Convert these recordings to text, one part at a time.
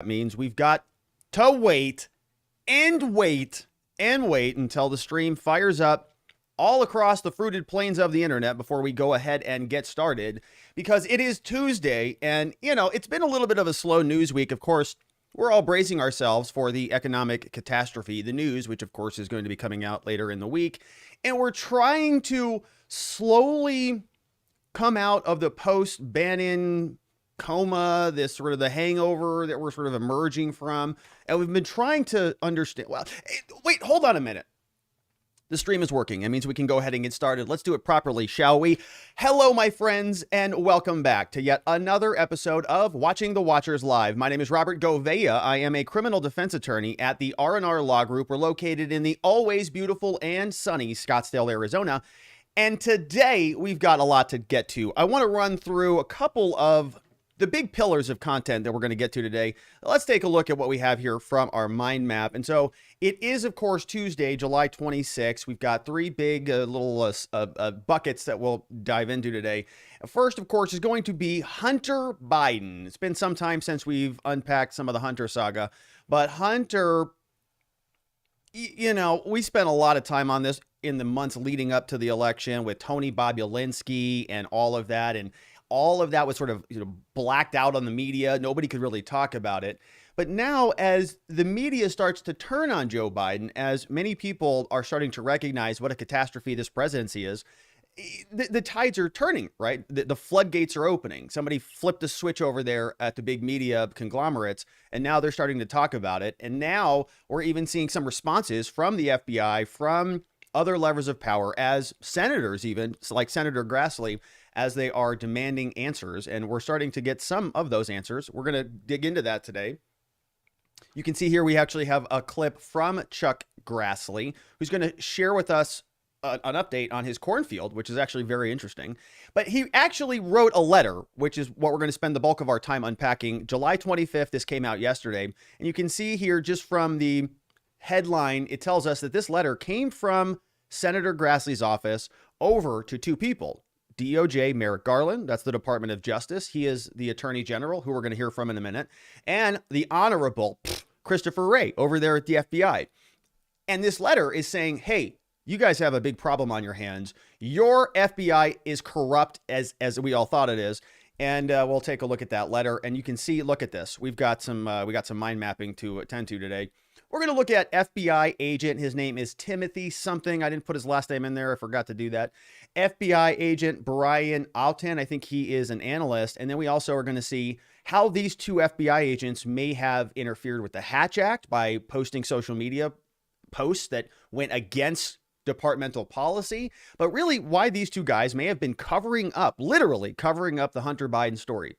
Means we've got to wait and wait and wait until the stream fires up all across the fruited plains of the internet before we go ahead and get started, because it is Tuesday and, it's been a little bit of a slow news week. Of course, we're all bracing ourselves for the economic catastrophe, the news, which of course is going to be coming out later in the week. And we're trying to slowly come out of the post-Bannon coma, this sort of the hangover that we're sort of emerging from. And we've been trying to understand. Well, wait, hold on a minute. The stream is working. It means we can go ahead and get started. Let's do it properly, shall we? Hello, my friends, and welcome back to yet another episode of Watching the Watchers Live. My name is Robert Gouveia. I am a criminal defense attorney at the R&R Law Group. We're located in the always beautiful and sunny Scottsdale, Arizona. And today, we've got a lot to get to. I want to run through a couple of the big pillars of content that we're going to get to today. Let's take a look at what we have here from our mind map. And so it is, of course, Tuesday, July 26th. We've got three big little buckets that we'll dive into today. First, of course, is going to be Hunter Biden. It's been some time since we've unpacked some of the Hunter saga, but Hunter, we spent a lot of time on this in the months leading up to the election with Tony Bobulinski and all of that. And all of that was sort of blacked out on the media. Nobody could really talk about it. But now, as the media starts to turn on Joe Biden, as many people are starting to recognize what a catastrophe this presidency is, the tides are turning, right? The floodgates are opening. Somebody flipped a switch over there at the big media conglomerates, and now they're starting to talk about it. And now we're even seeing some responses from the FBI, from other levers of power, as senators, even like Senator Grassley, as they are demanding answers. And we're starting to get some of those answers. We're going to dig into that today. You can see here we actually have a clip from Chuck Grassley, who's going to share with us an update on his cornfield, which is actually very interesting. But he actually wrote a letter, which is what we're going to spend the bulk of our time unpacking. July 25th, this came out yesterday. And you can see here just from the headline, it tells us that this letter came from Senator Grassley's office over to two people. DOJ Merrick Garland, that's the Department of Justice. He is the Attorney General, who we're going to hear from in a minute. And the Honorable Christopher Wray over there at the FBI. And this letter is saying, hey, you guys have a big problem on your hands. Your FBI is corrupt as we all thought it is. And we'll take a look at that letter. And you can see, look at this. We got some mind mapping to attend to today. We're going to look at FBI agent. His name is Timothy something. I didn't put his last name in there. I forgot to do that. FBI agent Brian Alton. I think he is an analyst. And then we also are going to see how these two FBI agents may have interfered with the Hatch Act by posting social media posts that went against departmental policy, but really why these two guys may have been literally covering up the Hunter Biden story.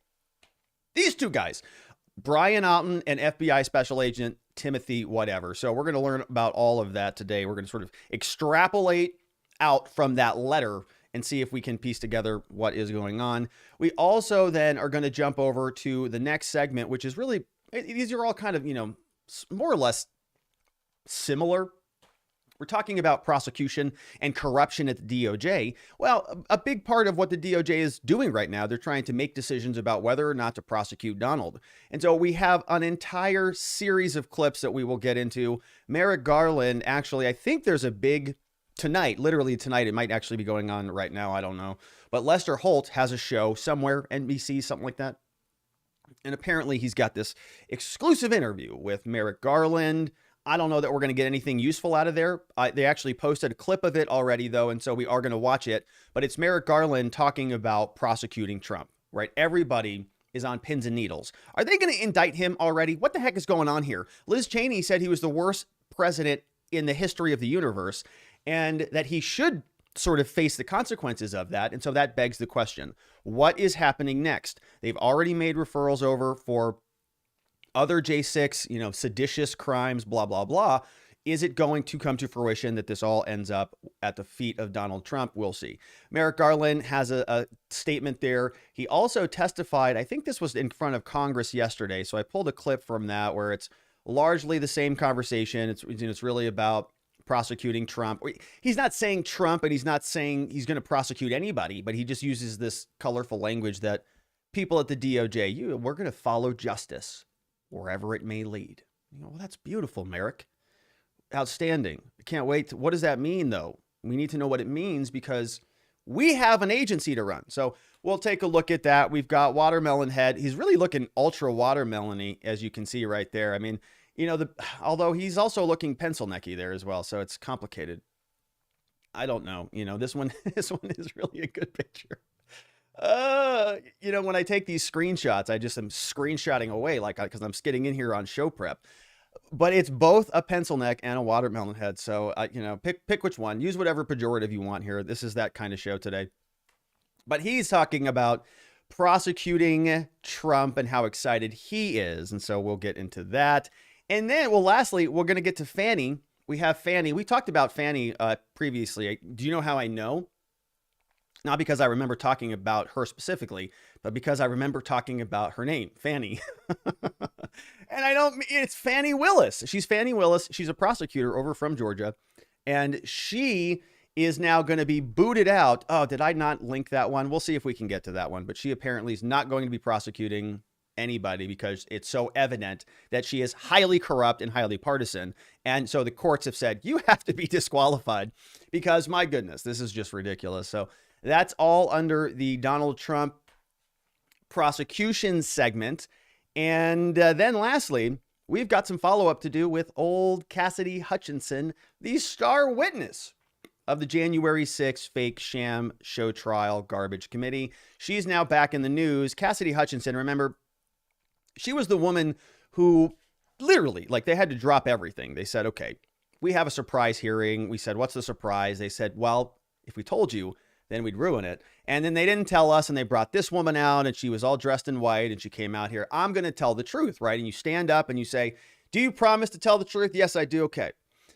These two guys, Brian Alton and FBI Special Agent Timothy whatever. So we're going to learn about all of that today. We're going to sort of extrapolate out from that letter and see if we can piece together what is going on. We also then are going to jump over to the next segment, which is really, these are all kind of, more or less similar. We're talking about prosecution and corruption at the DOJ. Well, a big part of what the DOJ is doing right now, they're trying to make decisions about whether or not to prosecute Donald. And so we have an entire series of clips that we will get into. Merrick Garland, actually, I think there's a big tonight, literally tonight, it might actually be going on right now, I don't know. But Lester Holt has a show somewhere, NBC, something like that. And apparently he's got this exclusive interview with Merrick Garland. I don't know that we're going to get anything useful out of there. They actually posted a clip of it already, though, and so we are going to watch it. But it's Merrick Garland talking about prosecuting Trump, right? Everybody is on pins and needles. Are they going to indict him already? What the heck is going on here? Liz Cheney said he was the worst president in the history of the universe and that he should sort of face the consequences of that. And so that begs the question, what is happening next? They've already made referrals over for other J6, seditious crimes, blah, blah, blah. Is it going to come to fruition that this all ends up at the feet of Donald Trump? We'll see. Merrick Garland has a statement there. He also testified, I think this was in front of Congress yesterday. So I pulled a clip from that where it's largely the same conversation. It's really about prosecuting Trump. He's not saying Trump, and he's not saying he's going to prosecute anybody, but he just uses this colorful language that people at the DOJ, we're going to follow justice. wherever it may lead. Well, that's beautiful, Merrick. Outstanding. I can't wait. What does that mean, though? We need to know what it means because we have an agency to run. So we'll take a look at that. We've got Watermelon Head. He's really looking ultra watermelon-y, as you can see right there. I mean, although he's also looking pencil necky there as well, so it's complicated. I don't know. This one is really a good picture. When I take these screenshots, I just am screenshotting away because I'm skidding in here on show prep. But it's both a pencil neck and a watermelon head. So, pick which one. Use whatever pejorative you want here. This is that kind of show today. But he's talking about prosecuting Trump and how excited he is. And so we'll get into that. And then, lastly, we're going to get to Fani. We have Fani. We talked about Fani previously. Do you know how I know? Not because I remember talking about her specifically, but because I remember talking about her name, Fani. And it's Fani Willis. She's Fani Willis. She's a prosecutor over from Georgia. And she is now going to be booted out. Oh, did I not link that one? We'll see if we can get to that one. But she apparently is not going to be prosecuting anybody because it's so evident that she is highly corrupt and highly partisan. And so the courts have said, you have to be disqualified because, my goodness, this is just ridiculous. So that's all under the Donald Trump prosecution segment. And then lastly, we've got some follow-up to do with old Cassidy Hutchinson, the star witness of the January 6th fake sham show trial garbage committee. She's now back in the news. Cassidy Hutchinson, remember, she was the woman who literally, they had to drop everything. They said, okay, we have a surprise hearing. We said, what's the surprise? They said, well, if we told you, then we'd ruin it. And then they didn't tell us, and they brought this woman out, and she was all dressed in white, and she came out here. I'm going to tell the truth, right? And you stand up and you say, do you promise to tell the truth? Yes, I do. Okay.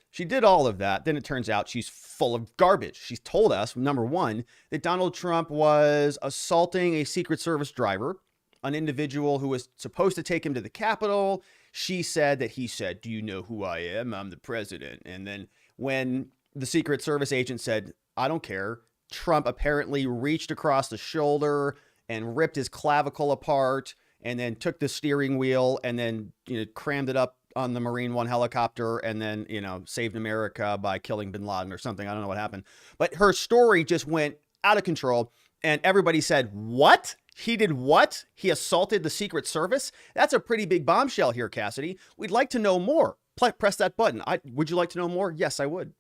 She did all of that. Then it turns out she's full of garbage. She's told us, number one, that Donald Trump was assaulting a Secret Service driver, an individual who was supposed to take him to the Capitol. She said that he said, do you know who I am? I'm the president. And then when the Secret Service agent said, I don't care, Trump apparently reached across the shoulder and ripped his clavicle apart and then took the steering wheel and then, crammed it up on the Marine One helicopter and then, saved America by killing bin Laden or something. I don't know what happened. But her story just went out of control and everybody said, what? He did what? He assaulted the Secret Service? That's a pretty big bombshell here, Cassidy. We'd like to know more. Press that button. Would you like to know more? Yes, I would.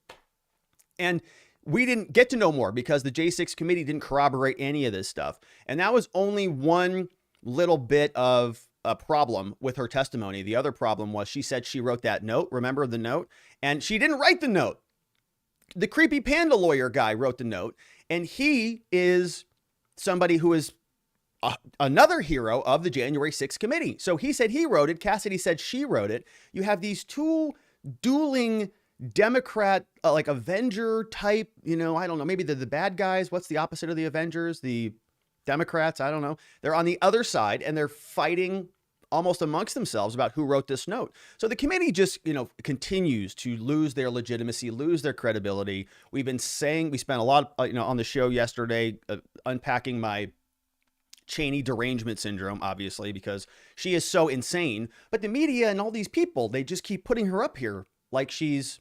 And we didn't get to know more because the J6 committee didn't corroborate any of this stuff. And that was only one little bit of a problem with her testimony. The other problem was she said she wrote that note. Remember the note? And she didn't write the note. The creepy panda lawyer guy wrote the note. And he is somebody who is another hero of the January 6th committee. So he said he wrote it. Cassidy said she wrote it. You have these two dueling Democrat, Avenger type, I don't know, maybe they're the bad guys. What's the opposite of the Avengers? The Democrats? I don't know. They're on the other side and they're fighting almost amongst themselves about who wrote this note. So the committee just, continues to lose their legitimacy, lose their credibility. We've been saying, we spent a lot, on the show yesterday, unpacking my Cheney derangement syndrome, obviously, because she is so insane. But the media and all these people, they just keep putting her up here like she's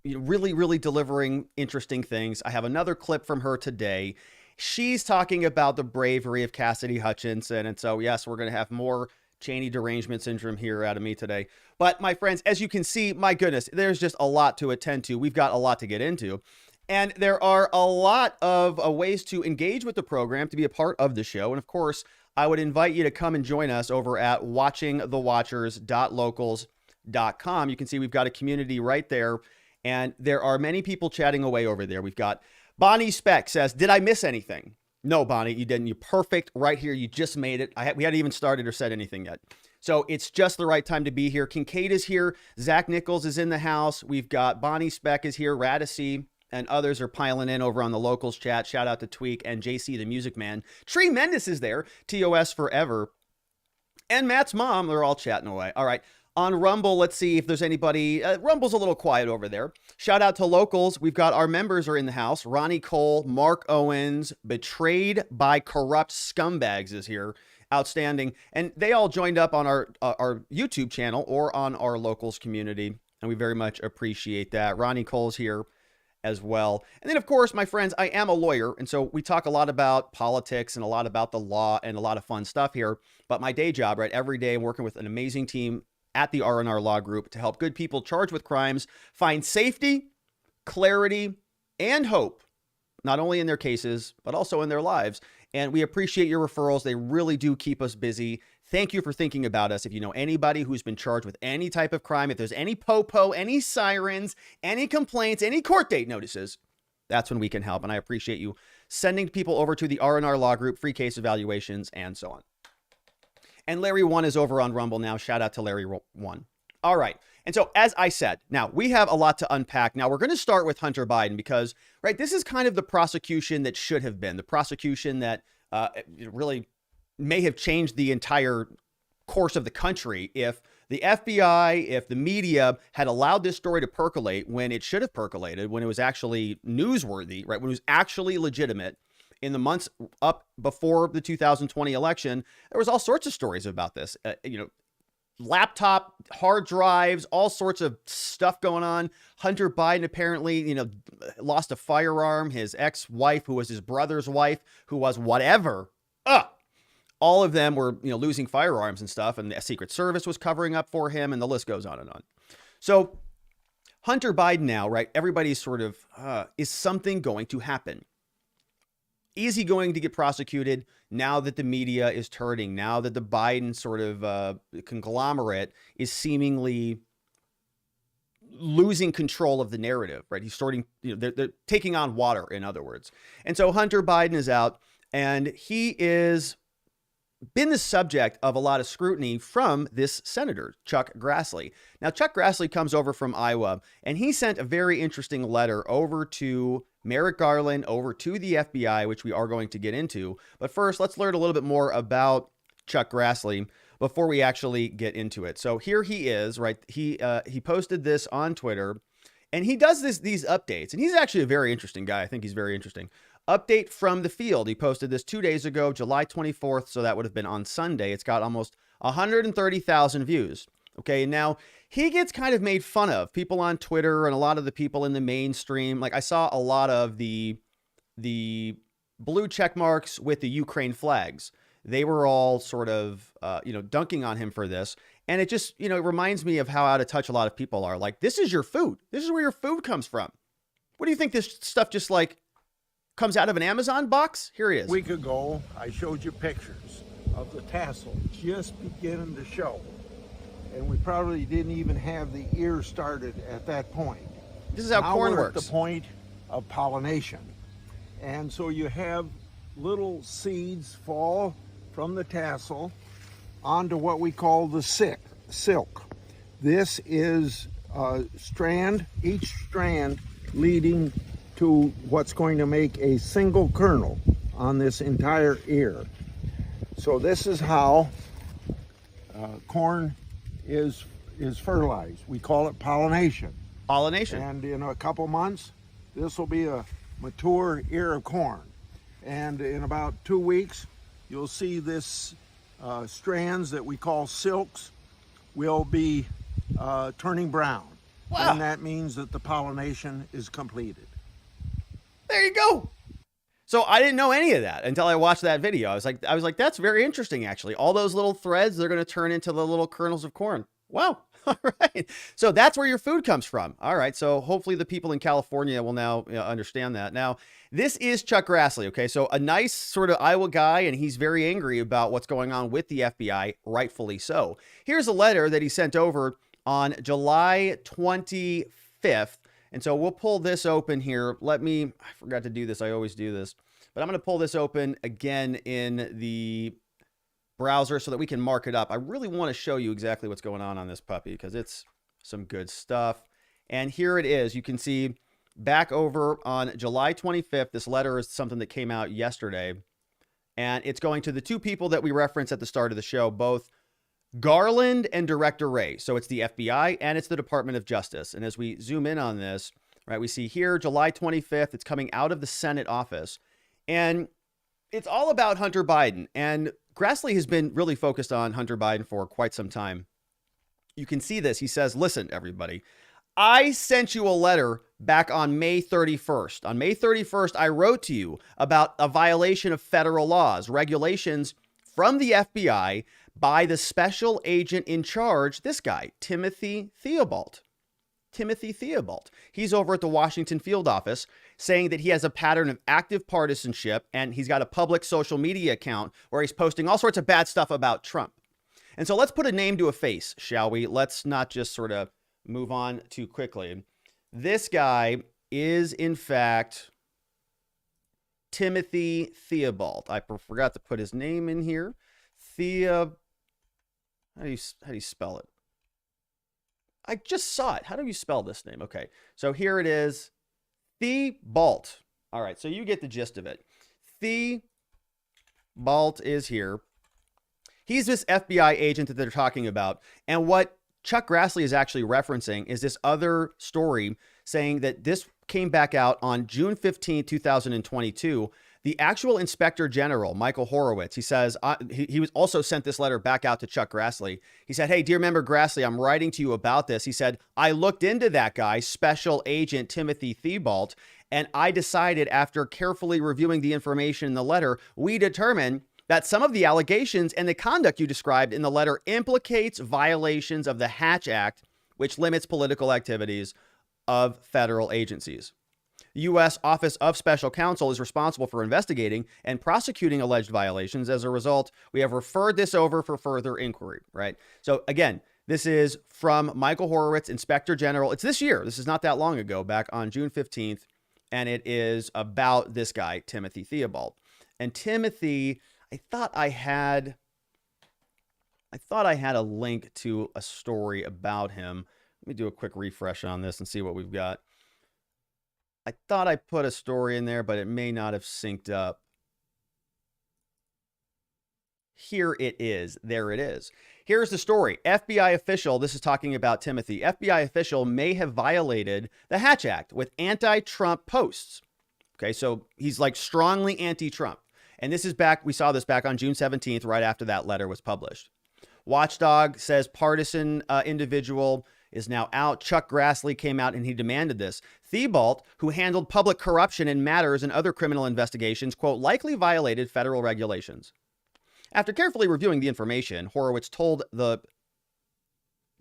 really, really delivering interesting things. I have another clip from her today. She's talking about the bravery of Cassidy Hutchinson. And so, yes, we're going to have more Cheney derangement syndrome here out of me today. But my friends, as you can see, my goodness, there's just a lot to attend to. We've got a lot to get into. And there are a lot of ways to engage with the program, to be a part of the show. And of course, I would invite you to come and join us over at watchingthewatchers.locals.com. You can see we've got a community right there. And there are many people chatting away over there. We've got Bonnie Speck says, did I miss anything? No, Bonnie, you didn't. You're perfect right here. You just made it. We hadn't even started or said anything yet. So it's just the right time to be here. Kincaid is here. Zach Nichols is in the house. We've got Bonnie Speck is here. Radice and others are piling in over on the locals chat. Shout out to Tweak and JC, the music man. Tree Mendes is there. TOS forever. And Matt's mom. They're all chatting away. All right. On Rumble, let's see if there's anybody. Rumble's a little quiet over there. Shout out to locals. We've got our members are in the house. Ronnie Cole, Mark Owens, Betrayed by Corrupt Scumbags is here. outstanding. And they all joined up on our YouTube channel or on our locals community. And we very much appreciate that. Ronnie Cole's here as well. And then, of course, my friends, I am a lawyer. And so we talk a lot about politics and a lot about the law and a lot of fun stuff here. But my day job, right, every day I'm working with an amazing team at the R&R Law Group to help good people charged with crimes find safety, clarity, and hope, not only in their cases, but also in their lives. And we appreciate your referrals. They really do keep us busy. Thank you for thinking about us. If you know anybody who's been charged with any type of crime, if there's any po-po, any sirens, any complaints, any court date notices, that's when we can help. And I appreciate you sending people over to the R&R Law Group, free case evaluations, and so on. And Larry 1 is over on Rumble now. Shout out to Larry 1. All right. And so, as I said, now we have a lot to unpack. Now we're going to start with Hunter Biden because, right, this is kind of the prosecution that should have been, the prosecution that really may have changed the entire course of the country if the FBI, if the media had allowed this story to percolate when it should have percolated, when it was actually newsworthy, right, when it was actually legitimate. In the months up before the 2020 election, there was all sorts of stories about this, laptop, hard drives, all sorts of stuff going on. Hunter Biden apparently, lost a firearm. His ex-wife, who was his brother's wife, who was whatever. All of them were, losing firearms and stuff. And the Secret Service was covering up for him. And the list goes on and on. So Hunter Biden now, right? Everybody's sort of, is something going to happen? Is he going to get prosecuted now that the media is turning, now that the Biden sort of conglomerate is seemingly losing control of the narrative, right? He's starting, they're taking on water, in other words. And so Hunter Biden is out, and he is been the subject of a lot of scrutiny from this senator, Chuck Grassley. Now, Chuck Grassley comes over from Iowa, and he sent a very interesting letter over to Merrick Garland, over to the FBI, which we are going to get into. But first, let's learn a little bit more about Chuck Grassley before we actually get into it. So here he is, right? He posted this on Twitter, and he does these updates. And he's actually a very interesting guy. I think he's very interesting. Update from the field. He posted this 2 days ago, July 24th. So that would have been on Sunday. It's got almost 130,000 views. Okay, now he gets kind of made fun of. People on Twitter and a lot of the people in the mainstream. Like I saw a lot of the blue check marks with the Ukraine flags. They were all sort of, dunking on him for this. And it just, it reminds me of how out of touch a lot of people are. Like, this is your food. This is where your food comes from. What do you think this stuff just like comes out of an Amazon box? Here he is. A week ago, I showed you pictures of the tassel just beginning to show. And we probably didn't even have the ear started at that point. This is how corn works. At the point of pollination. And so you have little seeds fall from the tassel onto what we call the silk. This is a strand, each strand leading to what's going to make a single kernel on this entire ear. So this is how corn is fertilized. We call it pollination. Pollination. And in a couple months, this will be a mature ear of corn. And in about 2 weeks, you'll see this strands that we call silks will be turning brown. Wow. And that means that the pollination is completed. There you go. So I didn't know any of that until I watched that video. I was like, that's very interesting, actually. All those little threads, they're going to turn into the little kernels of corn. Wow. All right. So that's where your food comes from. All right. So hopefully the people in California will now understand that. Now, this is Chuck Grassley. Okay. So a nice sort of Iowa guy, and he's very angry about what's going on with the FBI, rightfully so. Here's a letter that he sent over on July 25th. And so we'll pull this open here. I forgot to do this. I always do this, but I'm going to pull this open again in the browser so that we can mark it up. I really want to show you exactly what's going on this puppy because it's some good stuff. And here it is. You can see back over on July 25th, this letter is something that came out yesterday. And it's going to the two people that we referenced at the start of the show, both Garland and Director Wray. So it's the FBI and it's the Department of Justice. And as we zoom in on this, right, we see here July 25th, it's coming out of the Senate office. And it's all about Hunter Biden. And Grassley has been really focused on Hunter Biden for quite some time. You can see this. He says, listen, everybody, I sent you a letter back on May 31st. On May 31st, I wrote to you about a violation of federal laws, regulations from the FBI by the special agent in charge, this guy, Timothy Thibault. Timothy Thibault. He's over at the Washington field office saying that he has a pattern of active partisanship, and he's got a public social media account where he's posting all sorts of bad stuff about Trump. And so let's put a name to a face, shall we? Let's not just sort of move on too quickly. This guy is, in fact, Timothy Thibault. I forgot to put his name in here. How do you spell it? I just saw it. How do you spell this name? Okay, so here it is. Thibault. All right, so you get the gist of it. Thibault is here. He's this FBI agent that they're talking about. And what Chuck Grassley is actually referencing is this other story saying that this came back out on June 15, 2022. The actual Inspector General, Michael Horowitz, he says, he was also sent this letter back out to Chuck Grassley. He said, hey, dear member Grassley, I'm writing to you about this. He said, I looked into that guy, Special Agent Timothy Thibault, and I decided after carefully reviewing the information in the letter, we determined that some of the allegations and the conduct you described in the letter implicates violations of the Hatch Act, which limits political activities of federal agencies. The U.S. Office of Special Counsel is responsible for investigating and prosecuting alleged violations. As a result, we have referred this over for further inquiry, right? So again, this is from Michael Horowitz, Inspector General. It's this year. This is not that long ago, back on June 15th. And it is about this guy, Timothy Thibault. And Timothy, I thought I had a link to a story about him. Let me do a quick refresh on this and see what we've got. I thought I put a story in there, but it may not have synced up. Here it is. There it is. Here's the story. FBI official, this is talking about Timothy. FBI official may have violated the Hatch Act with anti-Trump posts. Okay, so he's like strongly anti-Trump. And this is back, we saw this back on June 17th, right after that letter was published. Watchdog says partisan individual is now out. Chuck Grassley came out and he demanded this. Thibault, who handled public corruption in matters and other criminal investigations, quote, likely violated federal regulations. After carefully reviewing the information, Horowitz told the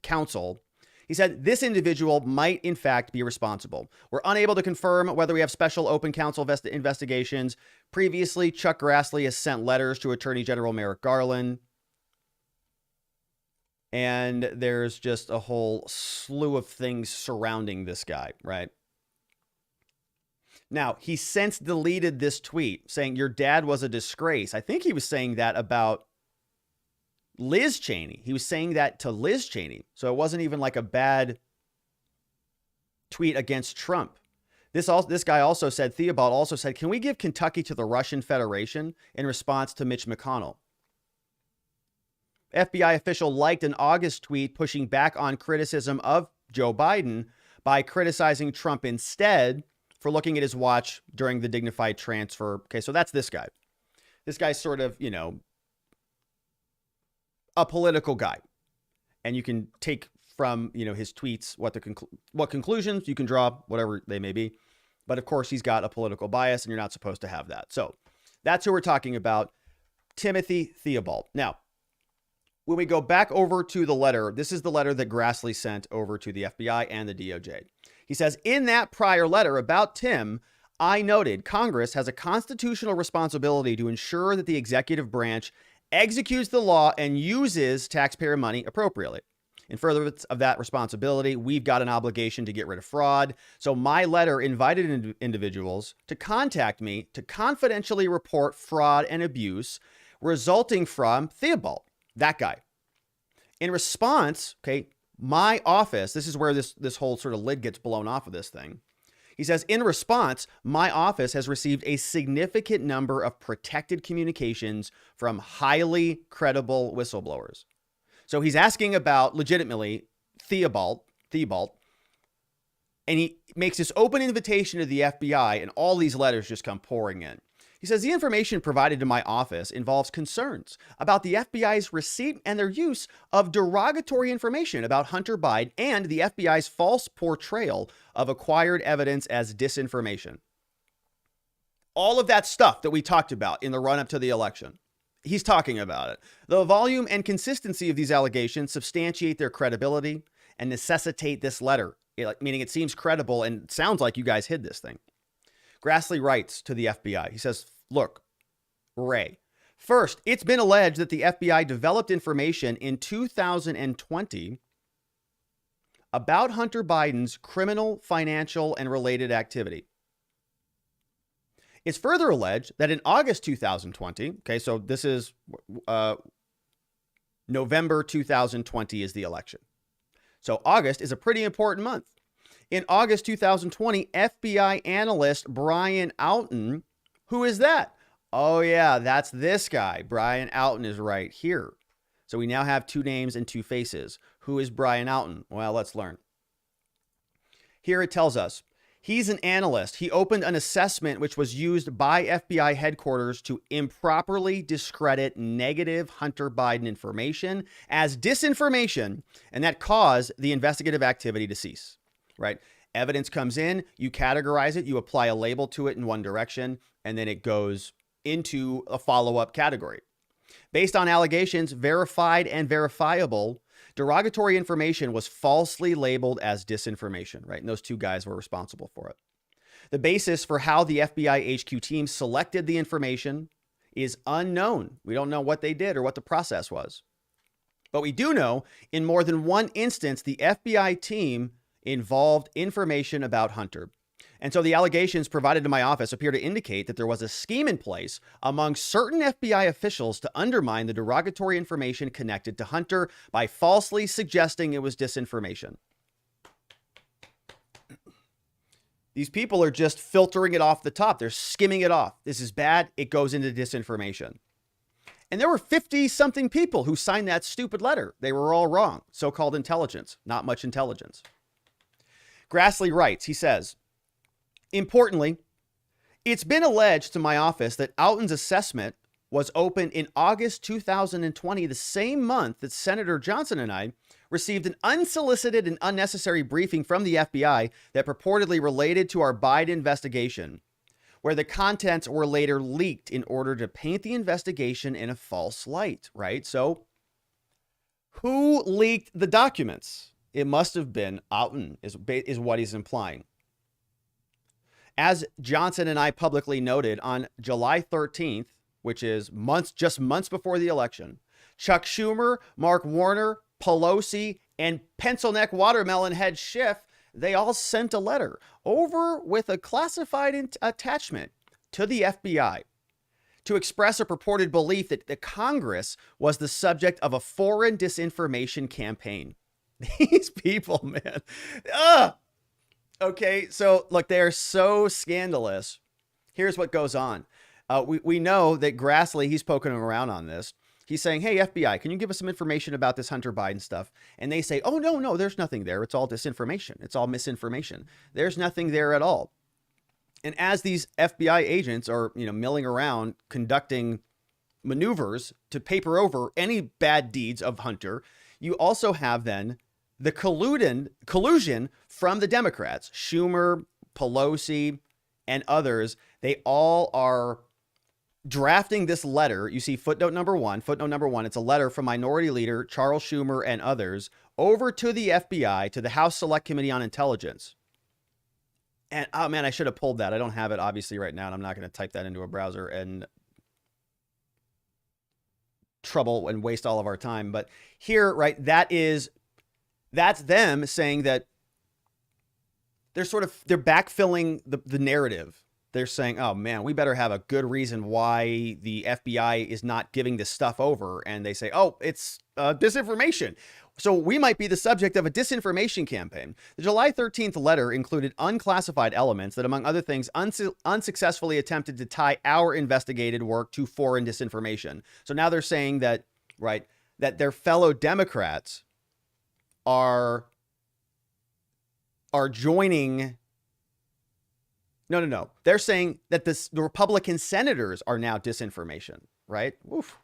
counsel, he said, this individual might in fact be responsible. We're unable to confirm whether we have special open counsel investigations. Previously, Chuck Grassley has sent letters to Attorney General Merrick Garland. And there's just a whole slew of things surrounding this guy, right? Now, he since deleted this tweet saying your dad was a disgrace. I think he was saying that about Liz Cheney. He was saying that to Liz Cheney. So it wasn't even like a bad tweet against Trump. This guy also said, Thibault also said, can we give Kentucky to the Russian Federation in response to Mitch McConnell? FBI official liked an August tweet pushing back on criticism of Joe Biden by criticizing Trump instead for looking at his watch during the dignified transfer. Okay, so that's this guy. This guy's sort of, you know, a political guy. And you can take from, you know, his tweets what conclusions you can draw, whatever they may be. But of course, he's got a political bias and you're not supposed to have that. So that's who we're talking about, Timothy Thibault. Now, when we go back over to the letter, this is the letter that Grassley sent over to the FBI and the DOJ. He says, in that prior letter about Tim, I noted Congress has a constitutional responsibility to ensure that the executive branch executes the law and uses taxpayer money appropriately. In furtherance of that responsibility, we've got an obligation to get rid of fraud. So my letter invited individuals to contact me to confidentially report fraud and abuse resulting from Thibault. That guy. In response, okay, my office, this is where this whole sort of lid gets blown off of this thing. He says, in response, my office has received a significant number of protected communications from highly credible whistleblowers. So he's asking about, legitimately, Thibault, and he makes this open invitation to the FBI, and all these letters just come pouring in. He says, the information provided to my office involves concerns about the FBI's receipt and their use of derogatory information about Hunter Biden and the FBI's false portrayal of acquired evidence as disinformation. All of that stuff that we talked about in the run-up to the election. He's talking about it. The volume and consistency of these allegations substantiate their credibility and necessitate this letter, meaning it seems credible and sounds like you guys hid this thing. Grassley writes to the FBI. He says, look, Ray, first, it's been alleged that the FBI developed information in 2020 about Hunter Biden's criminal, financial, and related activity. It's further alleged that in August 2020, okay, so this is November 2020 is the election. So August is a pretty important month. In August 2020, FBI analyst Brian Outen, who is that? Oh yeah, that's this guy. Brian Outen is right here. So we now have two names and two faces. Who is Brian Outen? Well, let's learn. Here it tells us, he's an analyst. He opened an assessment which was used by FBI headquarters to improperly discredit negative Hunter Biden information as disinformation, and that caused the investigative activity to cease. Right? Evidence comes in, you categorize it, you apply a label to it in one direction, and then it goes into a follow-up category. Based on allegations, verified and verifiable, derogatory information was falsely labeled as disinformation, right? And those two guys were responsible for it. The basis for how the FBI HQ team selected the information is unknown. We don't know what they did or what the process was. But we do know in more than one instance, the FBI team involved information about Hunter. And so the allegations provided to my office appear to indicate that there was a scheme in place among certain FBI officials to undermine the derogatory information connected to Hunter by falsely suggesting it was disinformation. These people are just filtering it off the top. They're skimming it off. This is bad. It goes into disinformation. And there were 50-something people who signed that stupid letter. They were all wrong. So-called intelligence. Not much intelligence. Grassley writes, he says, importantly, it's been alleged to my office that Outen's assessment was opened in August 2020, the same month that Senator Johnson and I received an unsolicited and unnecessary briefing from the FBI that purportedly related to our Biden investigation, where the contents were later leaked in order to paint the investigation in a false light, right? So who leaked the documents? It must have been Outen, is what he's implying. As Johnson and I publicly noted on July 13th, which is just months before the election, Chuck Schumer, Mark Warner, Pelosi, and pencil neck watermelon head Schiff, they all sent a letter over with a classified attachment to the FBI to express a purported belief that the Congress was the subject of a foreign disinformation campaign. These people, man. Okay, so look, they are so scandalous. Here's what goes on. We know that Grassley, he's poking around on this. He's saying, hey, FBI, can you give us some information about this Hunter Biden stuff? And they say, oh, no, there's nothing there. It's all disinformation. It's all misinformation. There's nothing there at all. And as these FBI agents are, milling around conducting maneuvers to paper over any bad deeds of Hunter, you also have then the collusion from the Democrats, Schumer, Pelosi, and others. They all are drafting this letter. You see footnote number one. It's a letter from Minority Leader Charles Schumer and others over to the FBI, to the House Select Committee on Intelligence. And oh man, I should have pulled that. I don't have it obviously right now, and I'm not going to type that into a browser and trouble and waste all of our time. But here, right, that's them saying that they're backfilling the narrative. They're saying, oh man, we better have a good reason why the FBI is not giving this stuff over. And they say, oh, it's disinformation. So we might be the subject of a disinformation campaign. The July 13th letter included unclassified elements that, among other things, unsuccessfully attempted to tie our investigated work to foreign disinformation. So now they're saying that, right, that their fellow Democrats are joining No. They're saying that the Republican senators are now disinformation, right? Oof.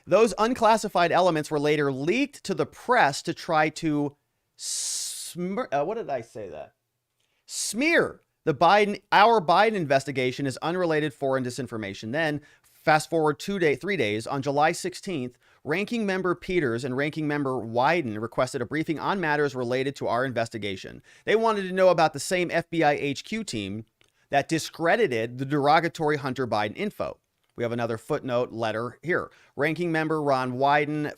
Those unclassified elements were later leaked to the press to try to smear our Biden investigation is unrelated foreign disinformation. Then fast forward 3 days, on July 16th, Ranking Member Peters and Ranking Member Wyden requested a briefing on matters related to our investigation. They wanted to know about the same FBI HQ team that discredited the derogatory Hunter Biden info. We have another footnote letter here. Ranking Member Ron Wyden,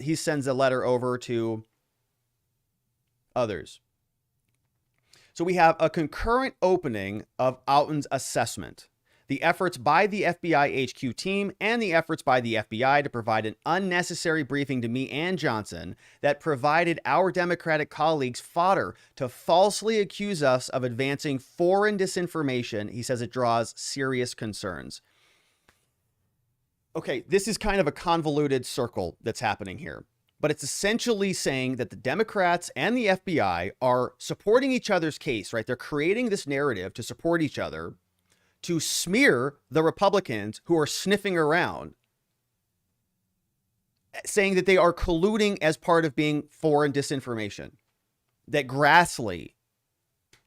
he sends a letter over to others. So we have a concurrent opening of Outen's assessment. The efforts by the FBI HQ team and the efforts by the FBI to provide an unnecessary briefing to me and Johnson that provided our Democratic colleagues fodder to falsely accuse us of advancing foreign disinformation. He says it draws serious concerns. Okay, this is kind of a convoluted circle that's happening here, but it's essentially saying that the Democrats and the FBI are supporting each other's case, right? They're creating this narrative to support each other, to smear the Republicans who are sniffing around, saying that they are colluding as part of being foreign disinformation. That Grassley,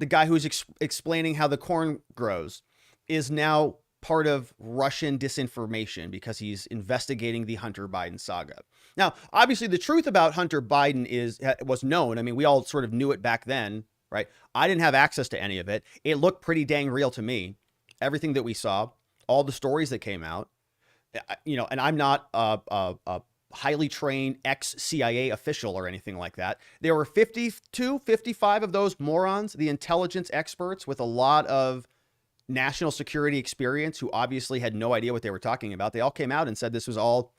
the guy who's explaining how the corn grows, is now part of Russian disinformation because he's investigating the Hunter Biden saga. Now, obviously, the truth about Hunter Biden was known. I mean, we all sort of knew it back then, right? I didn't have access to any of it. It looked pretty dang real to me. Everything that we saw, all the stories that came out, and I'm not a highly trained ex-CIA official or anything like that. There were 55 of those morons, the intelligence experts with a lot of national security experience who obviously had no idea what they were talking about. They all came out and said this was all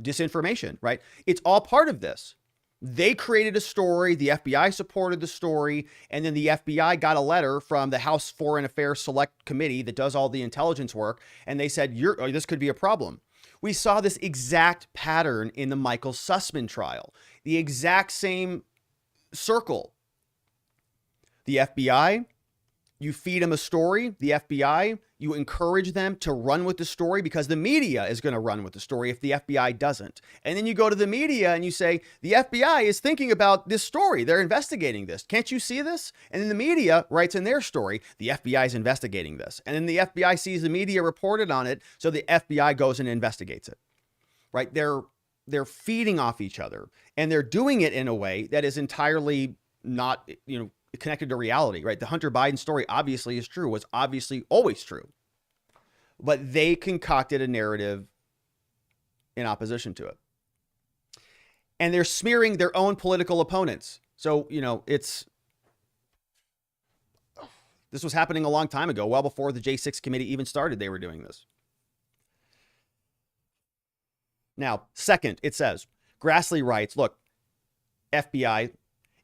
disinformation, right? It's all part of this. They created a story. The FBI supported the story. And then the FBI got a letter from the House Foreign Affairs Select Committee that does all the intelligence work. And they said, this could be a problem. We saw this exact pattern in the Michael Sussman trial, the exact same circle. The FBI, you feed them a story. The FBI, you encourage them to run with the story because the media is going to run with the story if the FBI doesn't. And then you go to the media and you say, the FBI is thinking about this story. They're investigating this. Can't you see this? And then the media writes in their story, the FBI is investigating this. And then the FBI sees the media reported on it, so the FBI goes and investigates it. Right? They're feeding off each other, and they're doing it in a way that is entirely not, connected to reality, right? The Hunter Biden story obviously is true, was obviously always true, but they concocted a narrative in opposition to it. And they're smearing their own political opponents. So, this was happening a long time ago, well before the J6 committee even started, they were doing this. Now, second, it says, Grassley writes, look, FBI,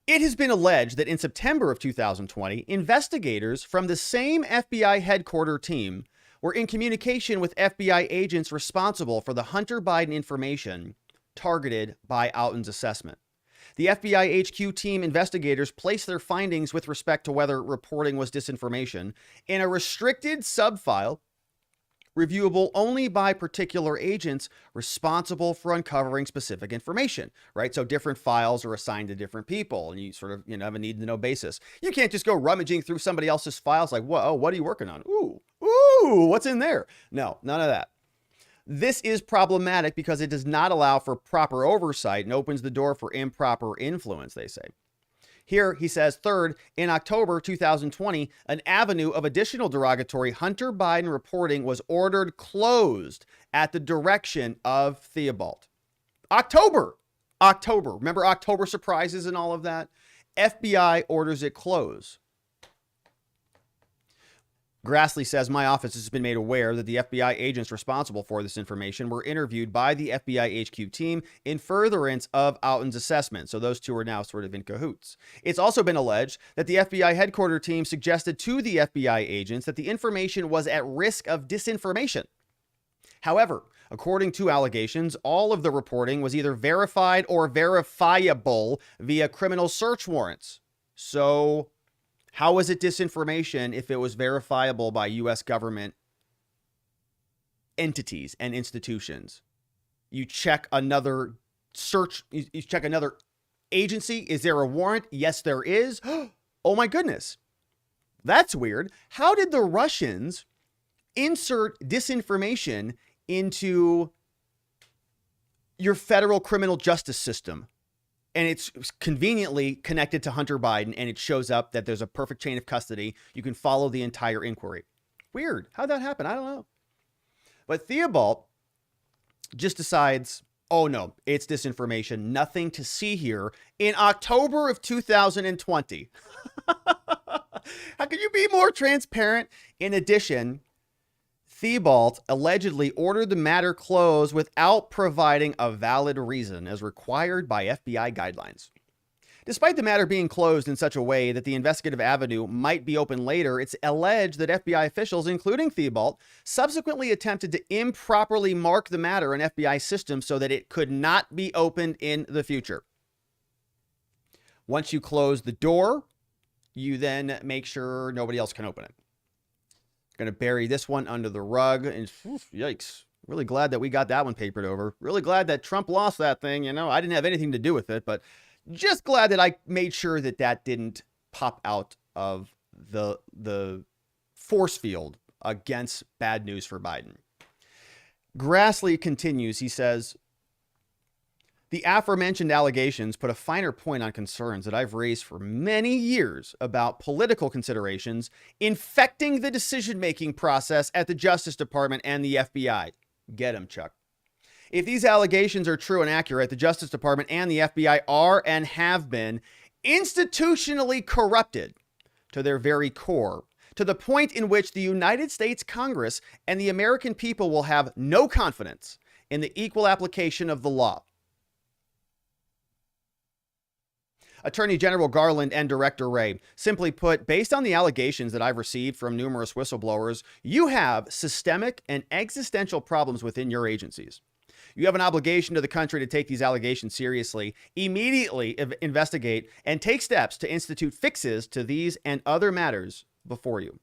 it has been alleged that in September of 2020, investigators from the same FBI headquarters team were in communication with FBI agents responsible for the Hunter Biden information targeted by Outen's assessment. The FBI HQ team investigators placed their findings with respect to whether reporting was disinformation in a restricted subfile reviewable only by particular agents responsible for uncovering specific information, right? So different files are assigned to different people, and you sort of, have a need to know basis. You can't just go rummaging through somebody else's files like, whoa, what are you working on? Ooh, what's in there? No, none of that. This is problematic because it does not allow for proper oversight and opens the door for improper influence, they say. Here, he says, third, in October 2020, an avenue of additional derogatory Hunter Biden reporting was ordered closed at the direction of Thibault. October. Remember October surprises and all of that? FBI orders it closed. Grassley says, my office has been made aware that the FBI agents responsible for this information were interviewed by the FBI HQ team in furtherance of Outen's assessment. So those two are now sort of in cahoots. It's also been alleged that the FBI headquarters team suggested to the FBI agents that the information was at risk of disinformation. However, according to allegations, all of the reporting was either verified or verifiable via criminal search warrants. So How was it disinformation if it was verifiable by U.S. government entities and institutions? You check another search, you check another agency. Is there a warrant? Yes, there is. Oh my goodness. That's weird. How did the Russians insert disinformation into your federal criminal justice system? And it's conveniently connected to Hunter Biden, and it shows up that there's a perfect chain of custody. You can follow the entire inquiry. Weird. How'd that happen? I don't know. But Thibault just decides, oh no, it's disinformation. Nothing to see here in October of 2020. How can you be more transparent? In addition, Thibault allegedly ordered the matter closed without providing a valid reason as required by FBI guidelines. Despite the matter being closed in such a way that the investigative avenue might be open later, it's alleged that FBI officials, including Thibault, subsequently attempted to improperly mark the matter in FBI systems so that it could not be opened in the future. Once you close the door, you then make sure nobody else can open it. Going to bury this one under the rug. And yikes. Really glad that we got that one papered over. Really glad that Trump lost that thing. You know, I didn't have anything to do with it, but just glad that I made sure that that didn't pop out of the force field against bad news for Biden. Grassley continues. He says, the aforementioned allegations put a finer point on concerns that I've raised for many years about political considerations infecting the decision-making process at the Justice Department and the FBI. Get him, Chuck. If these allegations are true and accurate, the Justice Department and the FBI are and have been institutionally corrupted to their very core, to the point in which the United States Congress and the American people will have no confidence in the equal application of the law. Attorney General Garland and Director Wray, simply put, based on the allegations that I've received from numerous whistleblowers, you have systemic and existential problems within your agencies. You have an obligation to the country to take these allegations seriously, immediately investigate, and take steps to institute fixes to these and other matters before you.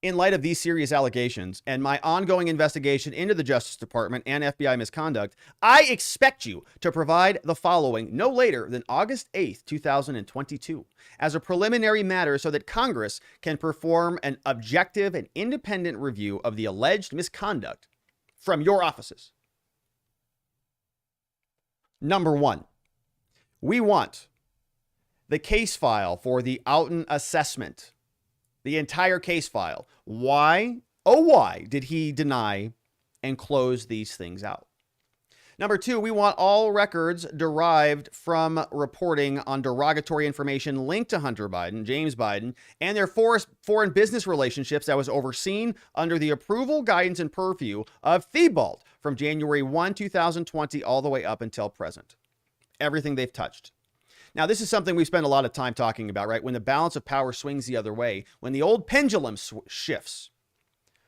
In light of these serious allegations and my ongoing investigation into the Justice Department and FBI misconduct, I expect you to provide the following no later than August 8th, 2022, as a preliminary matter so that Congress can perform an objective and independent review of the alleged misconduct from your offices. Number one, we want the case file for the Outen assessment. The entire case file. Why, oh why, did he deny and close these things out? Number two, we want all records derived from reporting on derogatory information linked to Hunter Biden, James Biden, and their foreign business relationships that was overseen under the approval, guidance, and purview of Thibault from January 1, 2020, all the way up until present. Everything they've touched. Now, this is something we spend a lot of time talking about, right? When the balance of power swings the other way, when the old pendulum shifts,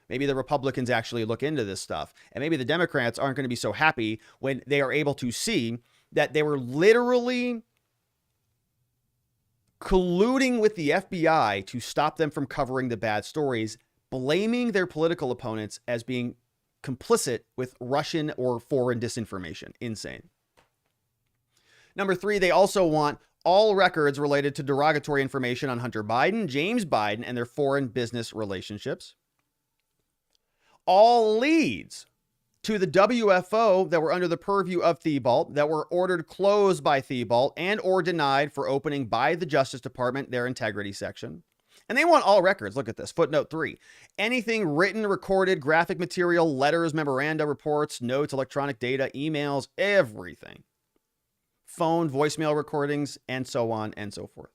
maybe the Republicans actually look into this stuff. And maybe the Democrats aren't going to be so happy when they are able to see that they were literally colluding with the FBI to stop them from covering the bad stories, blaming their political opponents as being complicit with Russian or foreign disinformation. Insane. Number three, they also want all records related to derogatory information on Hunter Biden, James Biden, and their foreign business relationships. All leads to the WFO that were under the purview of Thibault, that were ordered closed by Thibault and or denied for opening by the Justice Department, their integrity section. And they want all records. Look at this. Footnote 3. Anything written, recorded, graphic material, letters, memoranda, reports, notes, electronic data, emails, everything. Phone, voicemail recordings, and so on and so forth.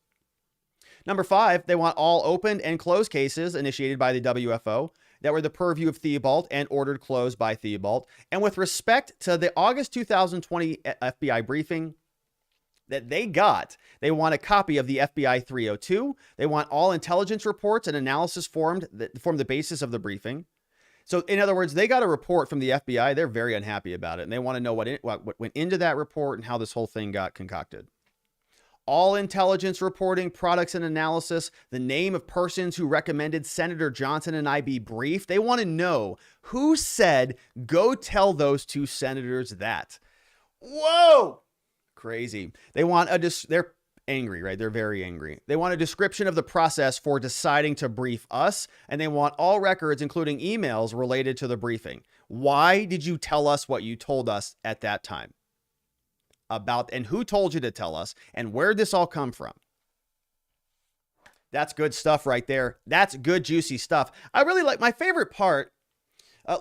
Number 5, they want all opened and closed cases initiated by the WFO that were the purview of Thibault and ordered closed by Thibault. And with respect to the August 2020 FBI briefing that they got, they want a copy of the FBI 302. They want all intelligence reports and analysis formed that form the basis of the briefing. So in other words, they got a report from the FBI. They're very unhappy about it. And they want to know what went into that report and how this whole thing got concocted. all intelligence reporting, products and analysis, the name of persons who recommended Senator Johnson and I be briefed. They want to know who said, go tell those two senators that. Whoa! Crazy. They want they're angry, right? They're very angry. They want a description of the process for deciding to brief us, and they want all records, including emails related to the briefing. Why did you tell us what you told us at that time? And who told you to tell us, and where'd this all come from? That's good stuff right there. That's good, juicy stuff. I really like my favorite part.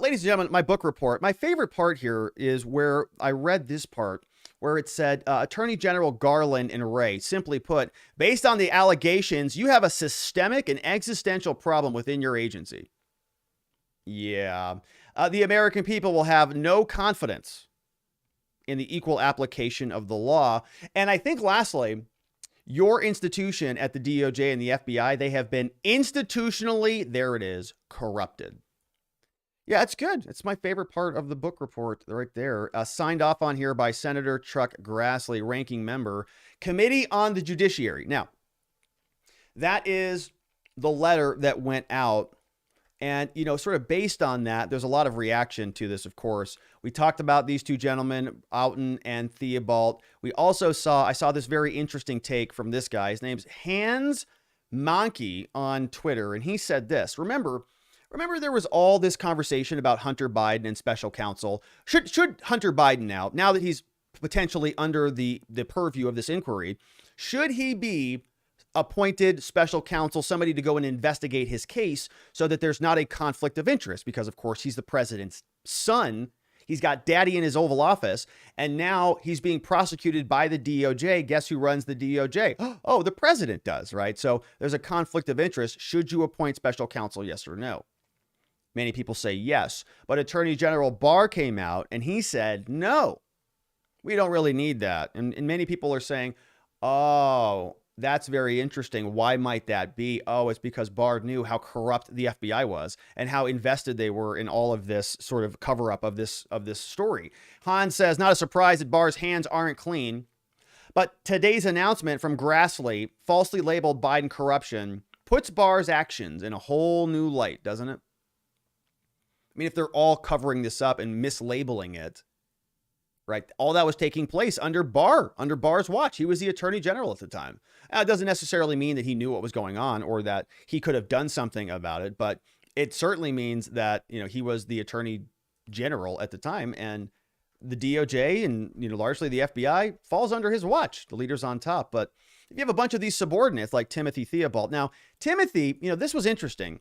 Ladies and gentlemen, my book report, my favorite part here is where I read this part where it said, Attorney General Garland and Wray, simply put, based on the allegations, you have a systemic and existential problem within your agency. Yeah. The American people will have no confidence in the equal application of the law. And I think lastly, your institution at the DOJ and the FBI, they have been institutionally, there it is, corrupted. Yeah, it's good. It's my favorite part of the book report right there. Signed off on here by Senator Chuck Grassley, ranking member, Committee on the Judiciary. Now, that is the letter that went out. And, you know, sort of based on that, there's a lot of reaction to this, of course. We talked about these two gentlemen, Outen and Thibault. I saw this very interesting take from this guy. His name's Hans Monkey on Twitter. And he said this, remember there was all this conversation about Hunter Biden and special counsel. Should Hunter Biden now that he's potentially under the purview of this inquiry, should he be appointed special counsel, somebody to go and investigate his case so that there's not a conflict of interest? Because of course he's the president's son. He's got daddy in his Oval Office, and now he's being prosecuted by the DOJ. Guess who runs the DOJ? Oh, the president does, right? So there's a conflict of interest. Should you appoint special counsel, yes or no? Many people say yes, but Attorney General Barr came out and he said, no, we don't really need that. And many people are saying, oh, that's very interesting. Why might that be? Oh, it's because Barr knew how corrupt the FBI was and how invested they were in all of this sort of cover up of this story. Hans says, not a surprise that Barr's hands aren't clean, but today's announcement from Grassley, falsely labeled Biden corruption, puts Barr's actions in a whole new light, doesn't it? I mean, if they're all covering this up and mislabeling it, right? All that was taking place under Barr's watch. He was the attorney general at the time. It doesn't necessarily mean that he knew what was going on or that he could have done something about it, but it certainly means that, you know, he was the attorney general at the time, and the DOJ and, you know, largely the FBI falls under his watch. The leader's on top. But if you have a bunch of these subordinates like Timothy Thibault. Now, Timothy, you know, this was interesting.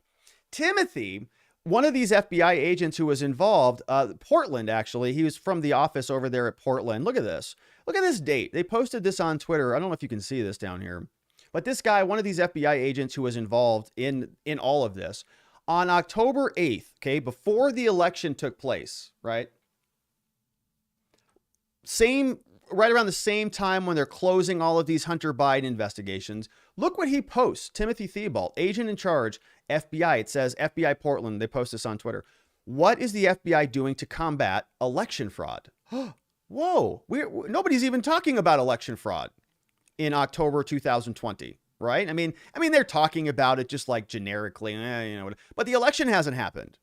Timothy, one of these FBI agents who was involved, Portland, actually, he was from the office over there at Portland. Look at this. Look at this date. They posted this on Twitter. I don't know if you can see this down here, but this guy, one of these FBI agents who was involved in all of this, on October 8th, okay, before the election took place, right? Right around the same time when they're closing all of these Hunter Biden investigations, look what he posts. Timothy Thibault, agent in charge, FBI. It says FBI Portland. They post this on Twitter. What is the FBI doing to combat election fraud? Whoa, nobody's even talking about election fraud in October 2020, right? I mean, they're talking about it just like generically, you know, but the election hasn't happened.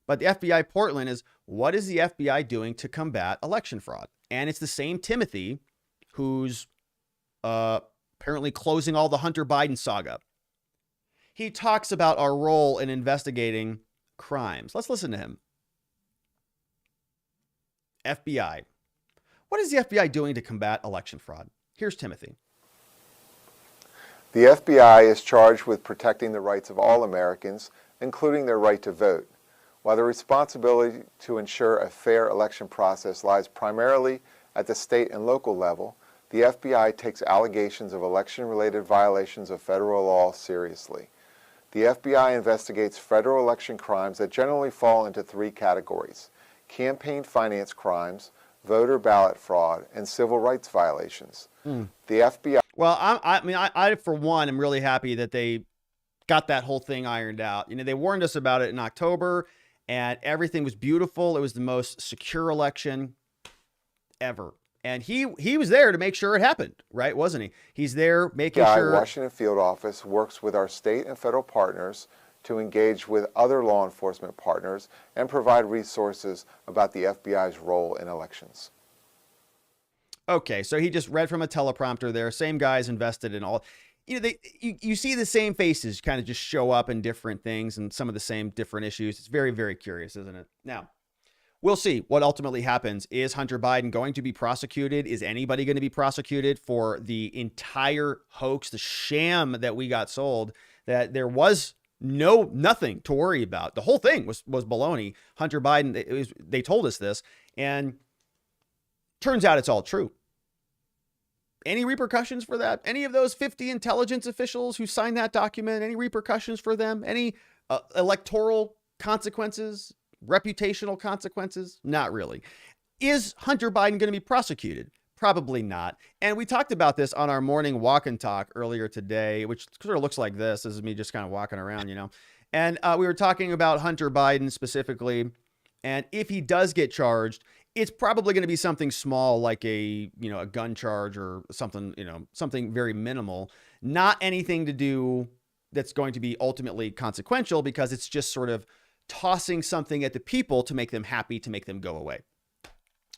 But the FBI Portland is, what is the FBI doing to combat election fraud? And it's the same Timothy who's apparently closing all the Hunter Biden saga. He talks about our role in investigating crimes. Let's listen to him. FBI. What is the FBI doing to combat election fraud? Here's Timothy. The FBI is charged with protecting the rights of all Americans, including their right to vote. While the responsibility to ensure a fair election process lies primarily at the state and local level, the FBI takes allegations of election-related violations of federal law seriously. The FBI investigates federal election crimes that generally fall into three categories: campaign finance crimes, voter ballot fraud, and civil rights violations. The FBI... Well, I for one, am really happy that they got that whole thing ironed out. You know, they warned us about it in October, and everything was beautiful. It was the most secure election ever. And he was there to make sure it happened, right? Wasn't he? He's there making sure. Washington Field Office works with our state and federal partners to engage with other law enforcement partners and provide resources about the FBI's role in elections. Okay, so he just read from a teleprompter there. Same guys invested in all. You see the same faces kind of just show up in different things and some of the same different issues. It's very, very curious, isn't it? Now, we'll see what ultimately happens. Is Hunter Biden going to be prosecuted? Is anybody going to be prosecuted for the entire hoax, the sham that we got sold, that there was nothing to worry about? The whole thing was baloney. Hunter Biden, they told us this, and turns out it's all true. Any repercussions for that? Any of those 50 intelligence officials who signed that document, any repercussions for them? Any electoral consequences? Reputational consequences? Not really. Is Hunter Biden going to be prosecuted? Probably not. And we talked about this on our morning walk and talk earlier today, which sort of looks like this. This is me just kind of walking around, And we were talking about Hunter Biden specifically. And if he does get charged, it's probably going to be something small like a gun charge or something, something very minimal. Not anything to do that's going to be ultimately consequential, because it's just sort of tossing something at the people to make them happy, to make them go away.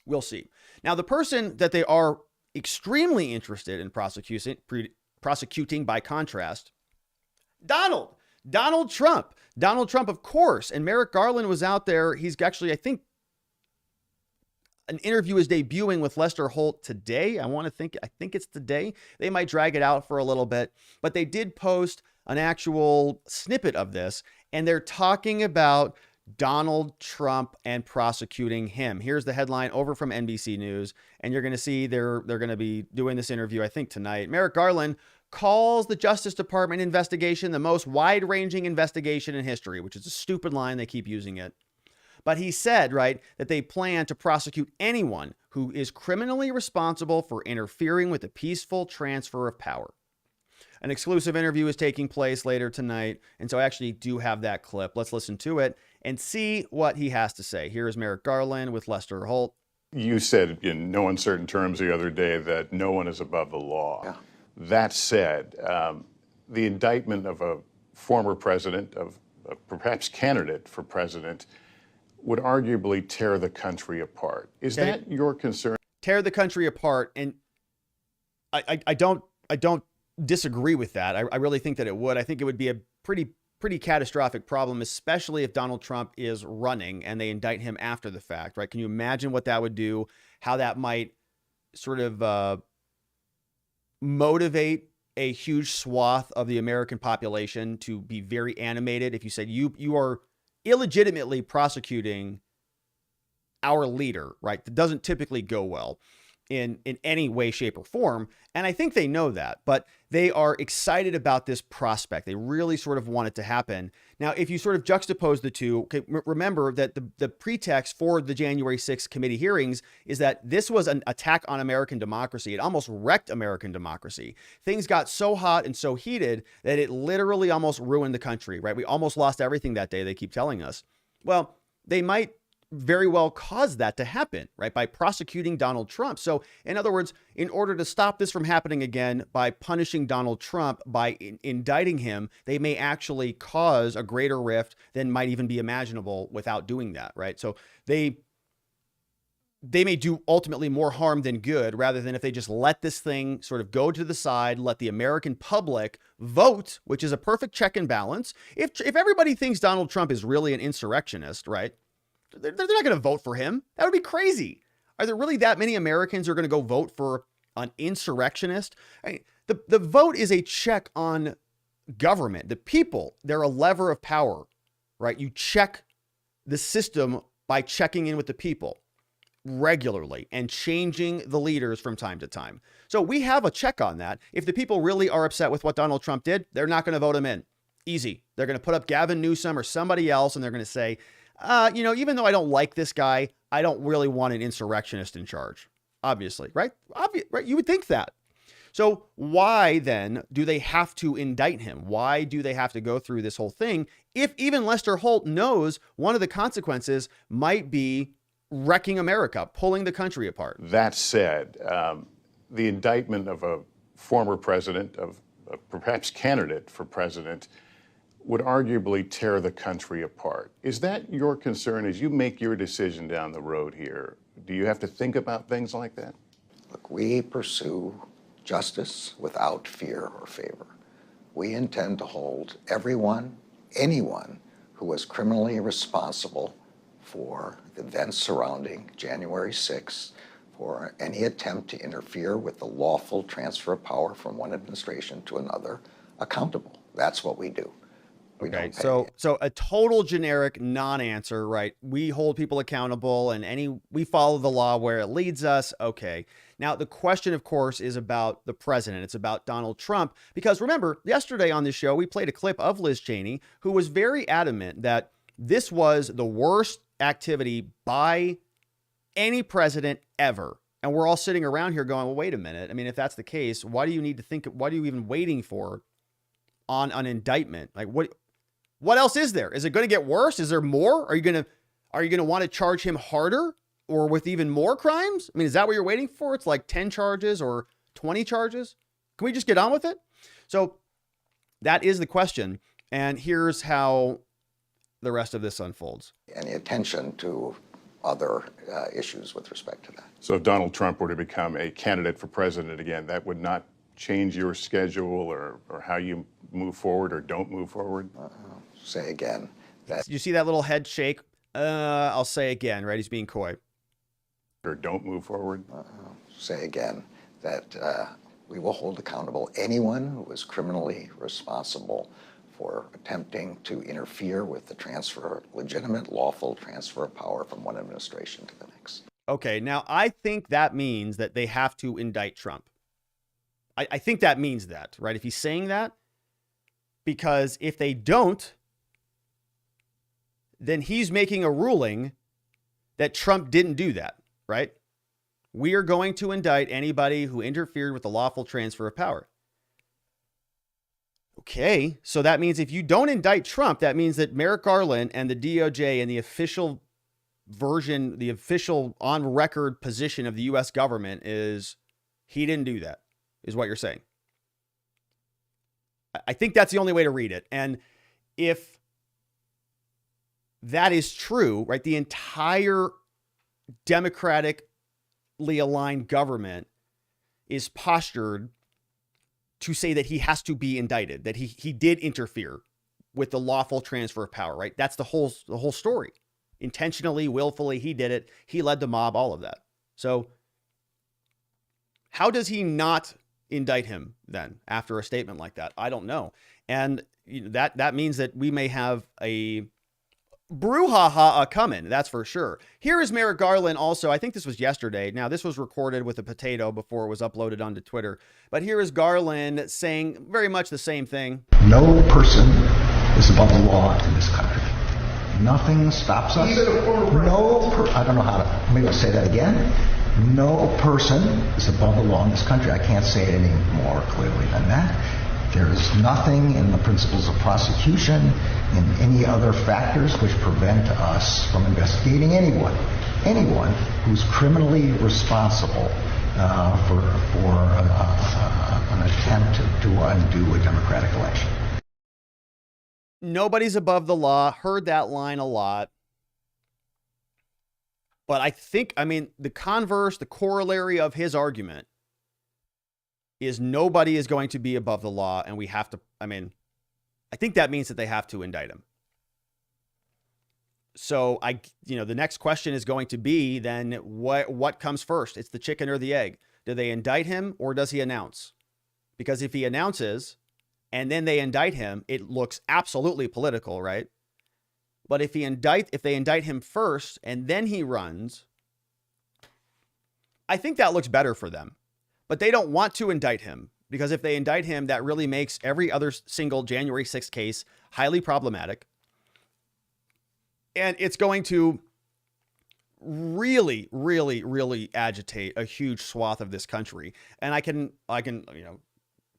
We'll see. Now, the person that they are extremely interested in prosecuting by contrast, Donald Trump. Donald Trump, of course. And Merrick Garland was out there. He's actually, I think, an interview is debuting with Lester Holt today. I think it's today. They might drag it out for a little bit, but they did post an actual snippet of this, and they're talking about Donald Trump and prosecuting him. Here's the headline over from NBC News, and you're going to see they're going to be doing this interview, I think, tonight. Merrick Garland calls the Justice Department investigation the most wide-ranging investigation in history, which is a stupid line. They keep using it. But he said, right, that they plan to prosecute anyone who is criminally responsible for interfering with the peaceful transfer of power. An exclusive interview is taking place later tonight, and so I actually do have that clip. Let's listen to it and see what he has to say. Here is Merrick Garland with Lester Holt. You said in no uncertain terms the other day that no one is above the law. Yeah. That said, the indictment of a former president, of perhaps candidate for president, would arguably tear the country apart. Is that your concern? Tear the country apart, and I don't disagree with that. I really think that it would. I think it would be a pretty catastrophic problem, especially if Donald Trump is running and they indict him after the fact, right? Can you imagine what that would do? How that might sort of motivate a huge swath of the American population to be very animated. If you said you are illegitimately prosecuting our leader, right? That doesn't typically go well in any way, shape, or form. And I think they know that, but they are excited about this prospect. They really sort of want it to happen. Now, if you sort of juxtapose the two, okay, remember that the pretext for the January 6th committee hearings is that this was an attack on American democracy. It almost wrecked American democracy. Things got so hot and so heated that it literally almost ruined the country, right? We almost lost everything that day, they keep telling us. Well, they might very well cause that to happen, right? By prosecuting Donald Trump. So in other words, in order to stop this from happening again, by punishing Donald Trump, by indicting him, they may actually cause a greater rift than might even be imaginable without doing that, right? So they may do ultimately more harm than good, rather than if they just let this thing sort of go to the side, let the American public vote, which is a perfect check and balance. If everybody thinks Donald Trump is really an insurrectionist, right? They're not going to vote for him. That would be crazy. Are there really that many Americans who are going to go vote for an insurrectionist? I mean, the vote is a check on government. The people, they're a lever of power, right? You check the system by checking in with the people regularly and changing the leaders from time to time. So we have a check on that. If the people really are upset with what Donald Trump did, they're not going to vote him in. Easy. They're going to put up Gavin Newsom or somebody else, and they're going to say, even though I don't like this guy, I don't really want an insurrectionist in charge. Obviously, right? Right? You would think that. So why then do they have to indict him? Why do they have to go through this whole thing if even Lester Holt knows one of the consequences might be wrecking America, pulling the country apart. That said, the indictment of a former president, of a perhaps candidate for president, would arguably tear the country apart. Is that your concern as you make your decision down the road here? Do you have to think about things like that? Look, we pursue justice without fear or favor. We intend to hold everyone, anyone who was criminally responsible for the events surrounding January 6th, for any attempt to interfere with the lawful transfer of power from one administration to another, accountable. That's what we do. Okay, so a total generic non-answer, right? We hold people accountable and we follow the law where it leads us. Okay. Now, the question, of course, is about the president. It's about Donald Trump, because remember, yesterday on this show, we played a clip of Liz Cheney, who was very adamant that this was the worst activity by any president ever. And we're all sitting around here going, well, wait a minute. I mean, if that's the case, why do you need to think, what are you even waiting for on an indictment? Like, what else is there? Is it going to get worse? Is there more? Are you going to want to charge him harder or with even more crimes? I mean, is that what you're waiting for? It's like 10 charges or 20 charges. Can we just get on with it? So that is the question. And here's how the rest of this unfolds. Any attention to other issues with respect to that. So if Donald Trump were to become a candidate for president again, that would not change your schedule or how you move forward or don't move forward? Say again that you see that little head shake. I'll say again, right? He's being coy. Or don't move forward. Say again that we will hold accountable anyone who was criminally responsible for attempting to interfere with the legitimate, lawful transfer of power from one administration to the next. Okay, now I think that means that they have to indict Trump. I think that means that, right? If he's saying that, because if they don't, then he's making a ruling that Trump didn't do that, right? We are going to indict anybody who interfered with the lawful transfer of power. Okay, so that means if you don't indict Trump, that means that Merrick Garland and the DOJ and the official version, the official on record position of the U.S. government is he didn't do that, is what you're saying. I think that's the only way to read it. And if that is true, right, the entire democratically aligned government is postured to say that he has to be indicted, that he did interfere with the lawful transfer of power, right? That's the whole story. Intentionally, willfully, he did it. He led the mob, all of that. So how does he not indict him then after a statement like that? I don't know. And that means that we may have a brouhaha coming, that's for sure. Here is Merrick Garland also. I think this was yesterday. Now, this was recorded with a potato before it was uploaded onto Twitter. But here is Garland saying very much the same thing. No person is above the law in this country. Nothing stops us. I don't know how to, maybe I'll say that again. No person is above the law in this country. I can't say it any more clearly than that. There is nothing in the principles of prosecution, in any other factors which prevent us from investigating anyone who's criminally responsible for an attempt to undo a democratic election. Nobody's above the law. Heard that line a lot. But I think, the converse, the corollary of his argument is nobody is going to be above the law, and we have to, I think that means that they have to indict him. So the next question is going to be then what comes first? It's the chicken or the egg. Do they indict him or does he announce? Because if he announces and then they indict him, it looks absolutely political, right? But if they indict him first and then he runs, I think that looks better for them. But they don't want to indict him, because if they indict him, that really makes every other single January 6th case highly problematic. And it's going to really, really, really agitate a huge swath of this country. And I can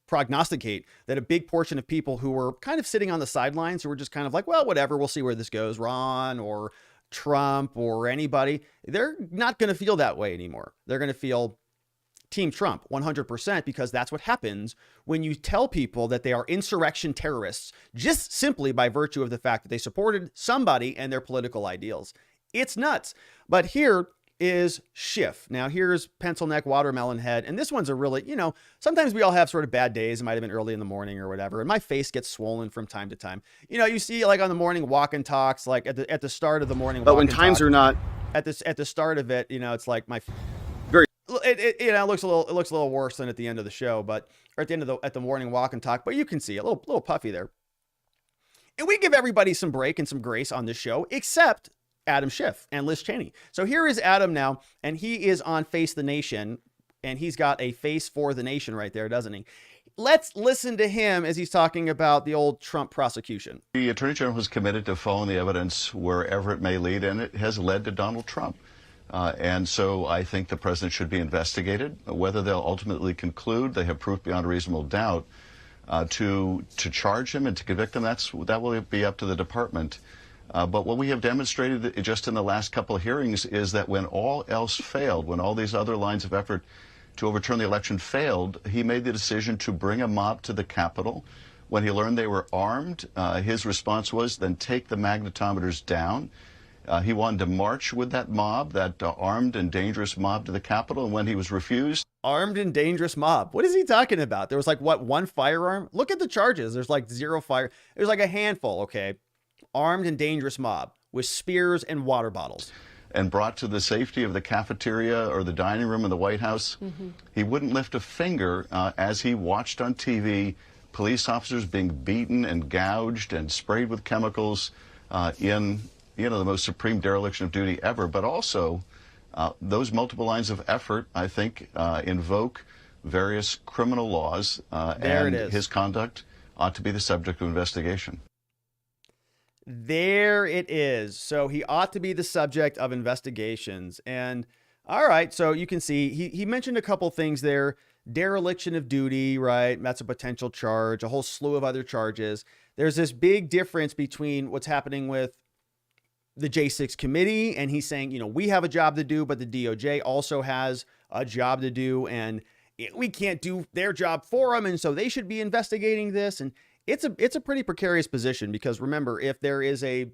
prognosticate that a big portion of people who were kind of sitting on the sidelines, who were just kind of like, well, whatever, we'll see where this goes, Ron or Trump or anybody, they're not going to feel that way anymore. They're going to feel Team Trump 100%, because that's what happens when you tell people that they are insurrection terrorists just simply by virtue of the fact that they supported somebody and their political ideals. It's nuts. But here is Schiff. Now here's pencil neck watermelon head. And this one's a really, sometimes we all have sort of bad days. It might have been early in the morning or whatever. And my face gets swollen from time to time. You see like on the morning walk and talks, like at the start of the morning. But when times are not at the start of it, it's like my very, it looks a little worse than at the end of the show, but or at the end of the morning walk and talk, but you can see a little puffy there. And we give everybody some break and some grace on this show, except Adam Schiff and Liz Cheney. So here is Adam now, and he is on Face the Nation, and he's got a face for the nation right there, doesn't he? Let's listen to him as he's talking about the old Trump prosecution. The Attorney General has committed to following the evidence wherever it may lead, and it has led to Donald Trump. And so I think the president should be investigated. Whether they'll ultimately conclude they have proof beyond a reasonable doubt to charge him and to convict him, that will be up to the department. But what we have demonstrated just in the last couple of hearings is that when all else failed, when all these other lines of effort to overturn the election failed, he made the decision to bring a mob to the Capitol. When he learned they were armed, his response was, then take the magnetometers down. He wanted to march with that mob, that armed and dangerous mob, to the Capitol, and when he was refused... Armed and dangerous mob. What is he talking about? There was like, one firearm? Look at the charges. There's like 0 fire. There's like a handful, okay? Armed and dangerous mob with spears and water bottles. And brought to the safety of the cafeteria or the dining room in the White House. He wouldn't lift a finger as he watched on TV police officers being beaten and gouged and sprayed with chemicals in the most supreme dereliction of duty ever. But also, those multiple lines of effort, I think, invoke various criminal laws, and his conduct ought to be the subject of investigation. There it is. So he ought to be the subject of investigations. And all right, so you can see he mentioned a couple things there. Dereliction of duty, right? That's a potential charge, a whole slew of other charges. There's this big difference between what's happening with the J6 committee, and he's saying, we have a job to do, but the DOJ also has a job to do, and we can't do their job for them, and so they should be investigating this. And it's a pretty precarious position, because remember, if there is a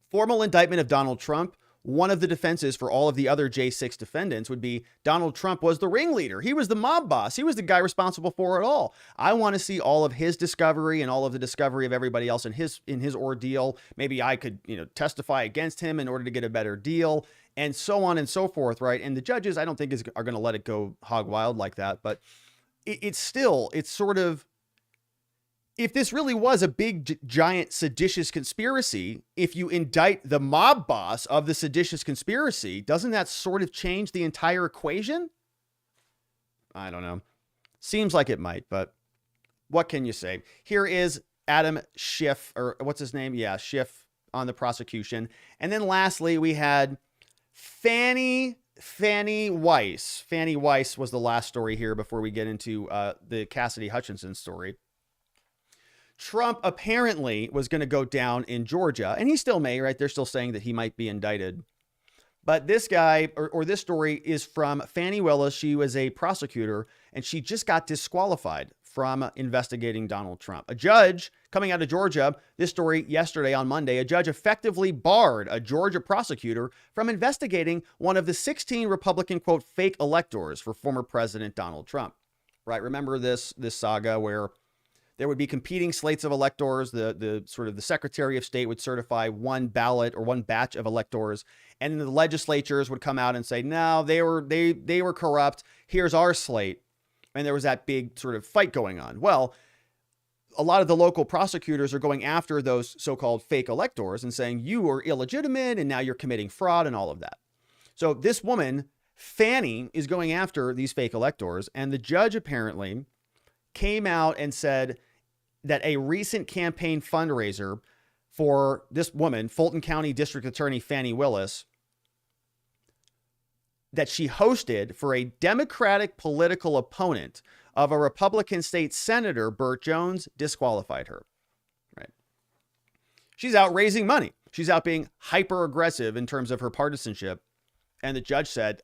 formal indictment of Donald Trump, one of the defenses for all of the other J6 defendants would be Donald Trump was the ringleader. He was the mob boss. He was the guy responsible for it all. I want to see all of his discovery and all of the discovery of everybody else in his ordeal. Maybe I could, testify against him in order to get a better deal, and so on and so forth, right? And the judges, I don't think are going to let it go hog wild like that, but it's sort of, if this really was a big, giant seditious conspiracy, if you indict the mob boss of the seditious conspiracy, doesn't that sort of change the entire equation? I don't know. Seems like it might, but what can you say? Here is Adam Schiff, or what's his name? Yeah, Schiff on the prosecution. And then lastly, we had Fani Weiss. Fani Weiss was the last story here before we get into the Cassidy Hutchinson story. Trump apparently was going to go down in Georgia, and he still may, right? They're still saying that he might be indicted. But this guy, or this story, is from Fani Willis. She was a prosecutor, and she just got disqualified from investigating Donald Trump. A judge coming out of Georgia, this story yesterday on Monday, a judge effectively barred a Georgia prosecutor from investigating one of the 16 Republican, quote, fake electors for former President Donald Trump. Right? Remember this saga where there would be competing slates of electors. The sort of the Secretary of State would certify one ballot or one batch of electors, and then the legislatures would come out and say, no, they were corrupt. Here's our slate. And there was that big sort of fight going on. Well, a lot of the local prosecutors are going after those so-called fake electors and saying you are illegitimate and now you're committing fraud and all of that. So this woman, Fani, is going after these fake electors, and the judge apparently came out and said that a recent campaign fundraiser for this woman, Fulton County District Attorney Fani Willis, that she hosted for a Democratic political opponent of a Republican state senator, Burt Jones, disqualified her. Right? She's out raising money. She's out being hyper aggressive in terms of her partisanship. And the judge said,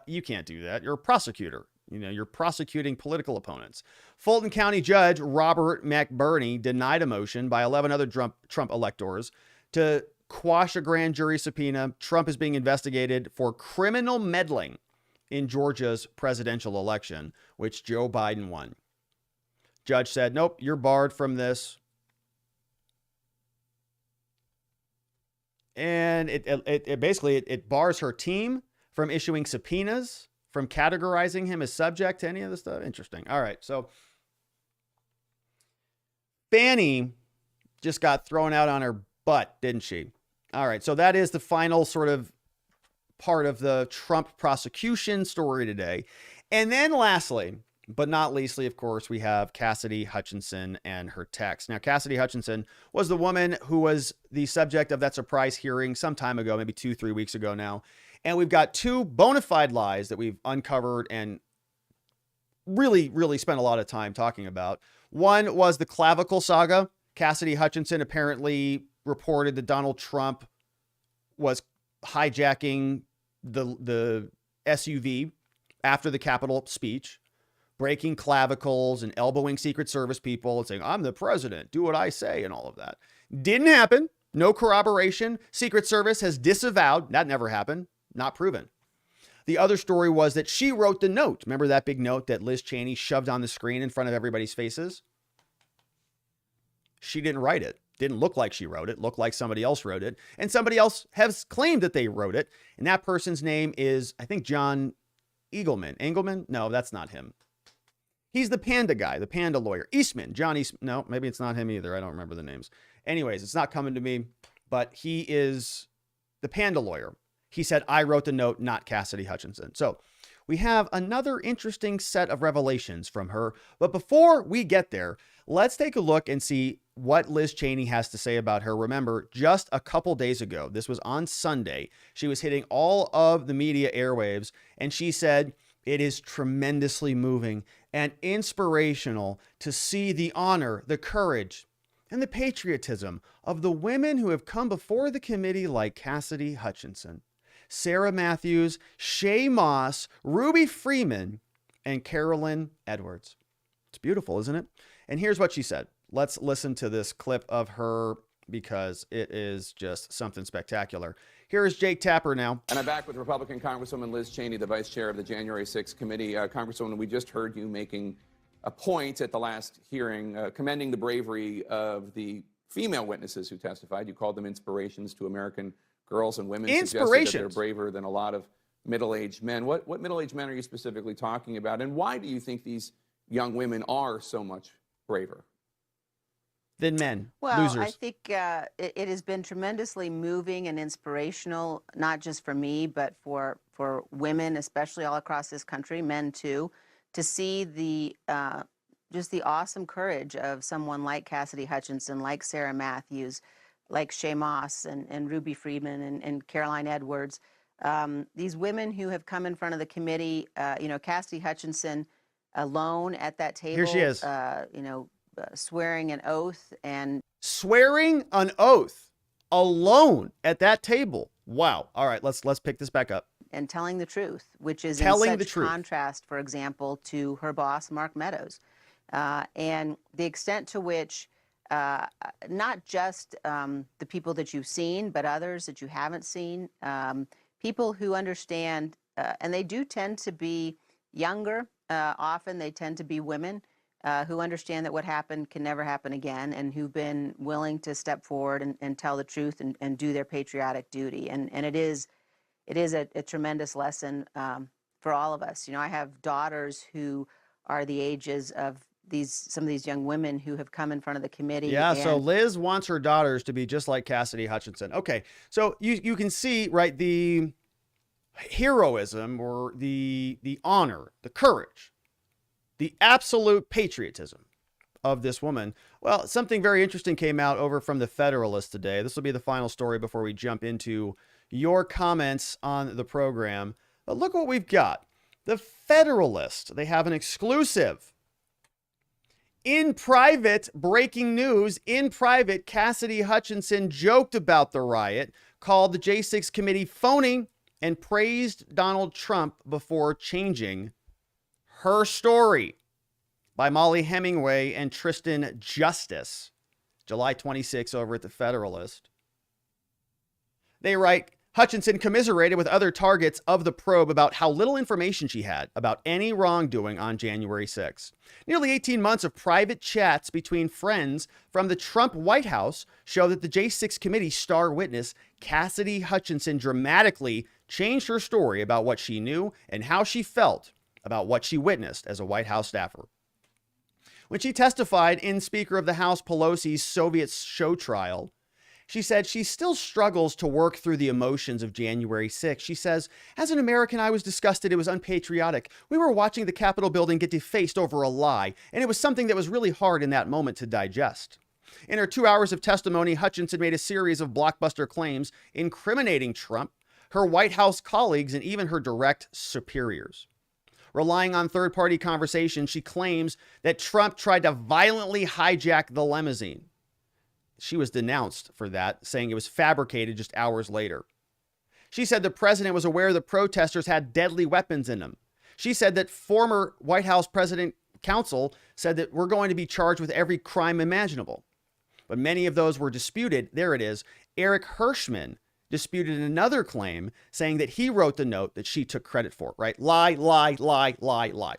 you can't do that. You're a prosecutor. You know, you're prosecuting political opponents. Fulton County Judge Robert McBurney denied a motion by 11 other Trump electors to quash a grand jury subpoena. Trump is being investigated for criminal meddling in Georgia's presidential election, which Joe Biden won. Judge said, nope, you're barred from this. And it basically bars her team from issuing subpoenas, from categorizing him as subject to any of this stuff. Interesting. All right. So Fani just got thrown out on her butt, didn't she? All right. So that is the final sort of part of the Trump prosecution story today. And then lastly, but not leastly, of course, we have Cassidy Hutchinson and her text. Now, Cassidy Hutchinson was the woman who was the subject of that surprise hearing some time ago, maybe 2-3 weeks ago now. And we've got two bona fide lies that we've uncovered and really, really spent a lot of time talking about. One was the clavicle saga. Cassidy Hutchinson apparently reported that Donald Trump was hijacking the SUV after the Capitol speech, breaking clavicles and elbowing Secret Service people and saying, I'm the president, do what I say, and all of that. Didn't happen. No corroboration. Secret Service has disavowed. That never happened. Not proven. The other story was that she wrote the note. Remember that big note that Liz Cheney shoved on the screen in front of everybody's faces? She didn't write it. Didn't look like she wrote it. Looked like somebody else wrote it. And somebody else has claimed that they wrote it. And that person's name is, I think, John Engelman? No, that's not him. He's the panda guy, the panda lawyer. Eastman, John Eastman. No, maybe it's not him either. I don't remember the names. Anyways, it's not coming to me, but he is the panda lawyer. He said, I wrote the note, not Cassidy Hutchinson. So we have another interesting set of revelations from her. But before we get there, let's take a look and see what Liz Cheney has to say about her. Remember, just a couple days ago, this was on Sunday, she was hitting all of the media airwaves, and she said, it is tremendously moving and inspirational to see the honor, the courage, and the patriotism of the women who have come before the committee like Cassidy Hutchinson, Sarah Matthews, Shay Moss, Ruby Freeman, and Carolyn Edwards. It's beautiful, isn't it? And here's what she said. Let's listen to this clip of her because it is just something spectacular. Here is Jake Tapper now. And I'm back with Republican Congresswoman Liz Cheney, the vice chair of the January 6th committee. Congresswoman, we just heard you making a point at the last hearing, commending the bravery of the female witnesses who testified. You called them inspirations to American girls and women. Inspirations. Suggested that they're braver than a lot of middle-aged men. What middle-aged men are you specifically talking about? And why do you think these young women are so much braver than men? Well, losers. I think it has been tremendously moving and inspirational, not just for me, but for women, especially all across this country, men too, to see the just the awesome courage of someone like Cassidy Hutchinson, like Sarah Matthews, like Shay Moss and Ruby Freeman and Caroline Edwards. These women who have come in front of the committee, Cassidy Hutchinson alone at that table. Here she is. Swearing an oath alone at that table. Wow. All right, let's pick this back up. And telling the truth, which is telling in the such truth. contrast, for example, to her boss, Mark Meadows. And the extent to which not just the people that you've seen, but others that you haven't seen, people who understand, and they do tend to be younger. Often they tend to be women who understand that what happened can never happen again, and who've been willing to step forward and tell the truth and do their patriotic duty. And it is a tremendous lesson for all of us. I have daughters who are the ages of some of these young women who have come in front of the committee. Yeah, so Liz wants her daughters to be just like Cassidy Hutchinson. Okay, so you can see, right, the heroism or the honor, the courage, the absolute patriotism of this woman. Well, something very interesting came out over from the Federalist today. This will be the final story before we jump into your comments on the program. But look what we've got. The Federalist, they have an exclusive. In private, breaking news, in private, Cassidy Hutchinson joked about the riot, called the J6 committee phony, and praised Donald Trump before changing her story. By Molly Hemingway and Tristan Justice, July 26 over at the Federalist. They write, Hutchinson commiserated with other targets of the probe about how little information she had about any wrongdoing on January 6. Nearly 18 months of private chats between friends from the Trump White House show that the J6 committee star witness, Cassidy Hutchinson, dramatically changed her story about what she knew and how she felt about what she witnessed as a White House staffer. When she testified in Speaker of the House Pelosi's Soviet show trial, she said she still struggles to work through the emotions of January 6. She says, as an American, I was disgusted. It was unpatriotic. We were watching the Capitol building get defaced over a lie, and it was something that was really hard in that moment to digest. In her 2 hours of testimony, Hutchinson made a series of blockbuster claims incriminating Trump, her White House colleagues, and even her direct superiors. Relying on third-party conversation, she claims that Trump tried to violently hijack the limousine. She was denounced for that, saying it was fabricated just hours later. She said the president was aware the protesters had deadly weapons in them. She said that former White House President Counsel said that we're going to be charged with every crime imaginable. But many of those were disputed. There it is. Eric Hirschman disputed another claim, saying that he wrote the note that she took credit for, right? Lie, lie, lie, lie, lie.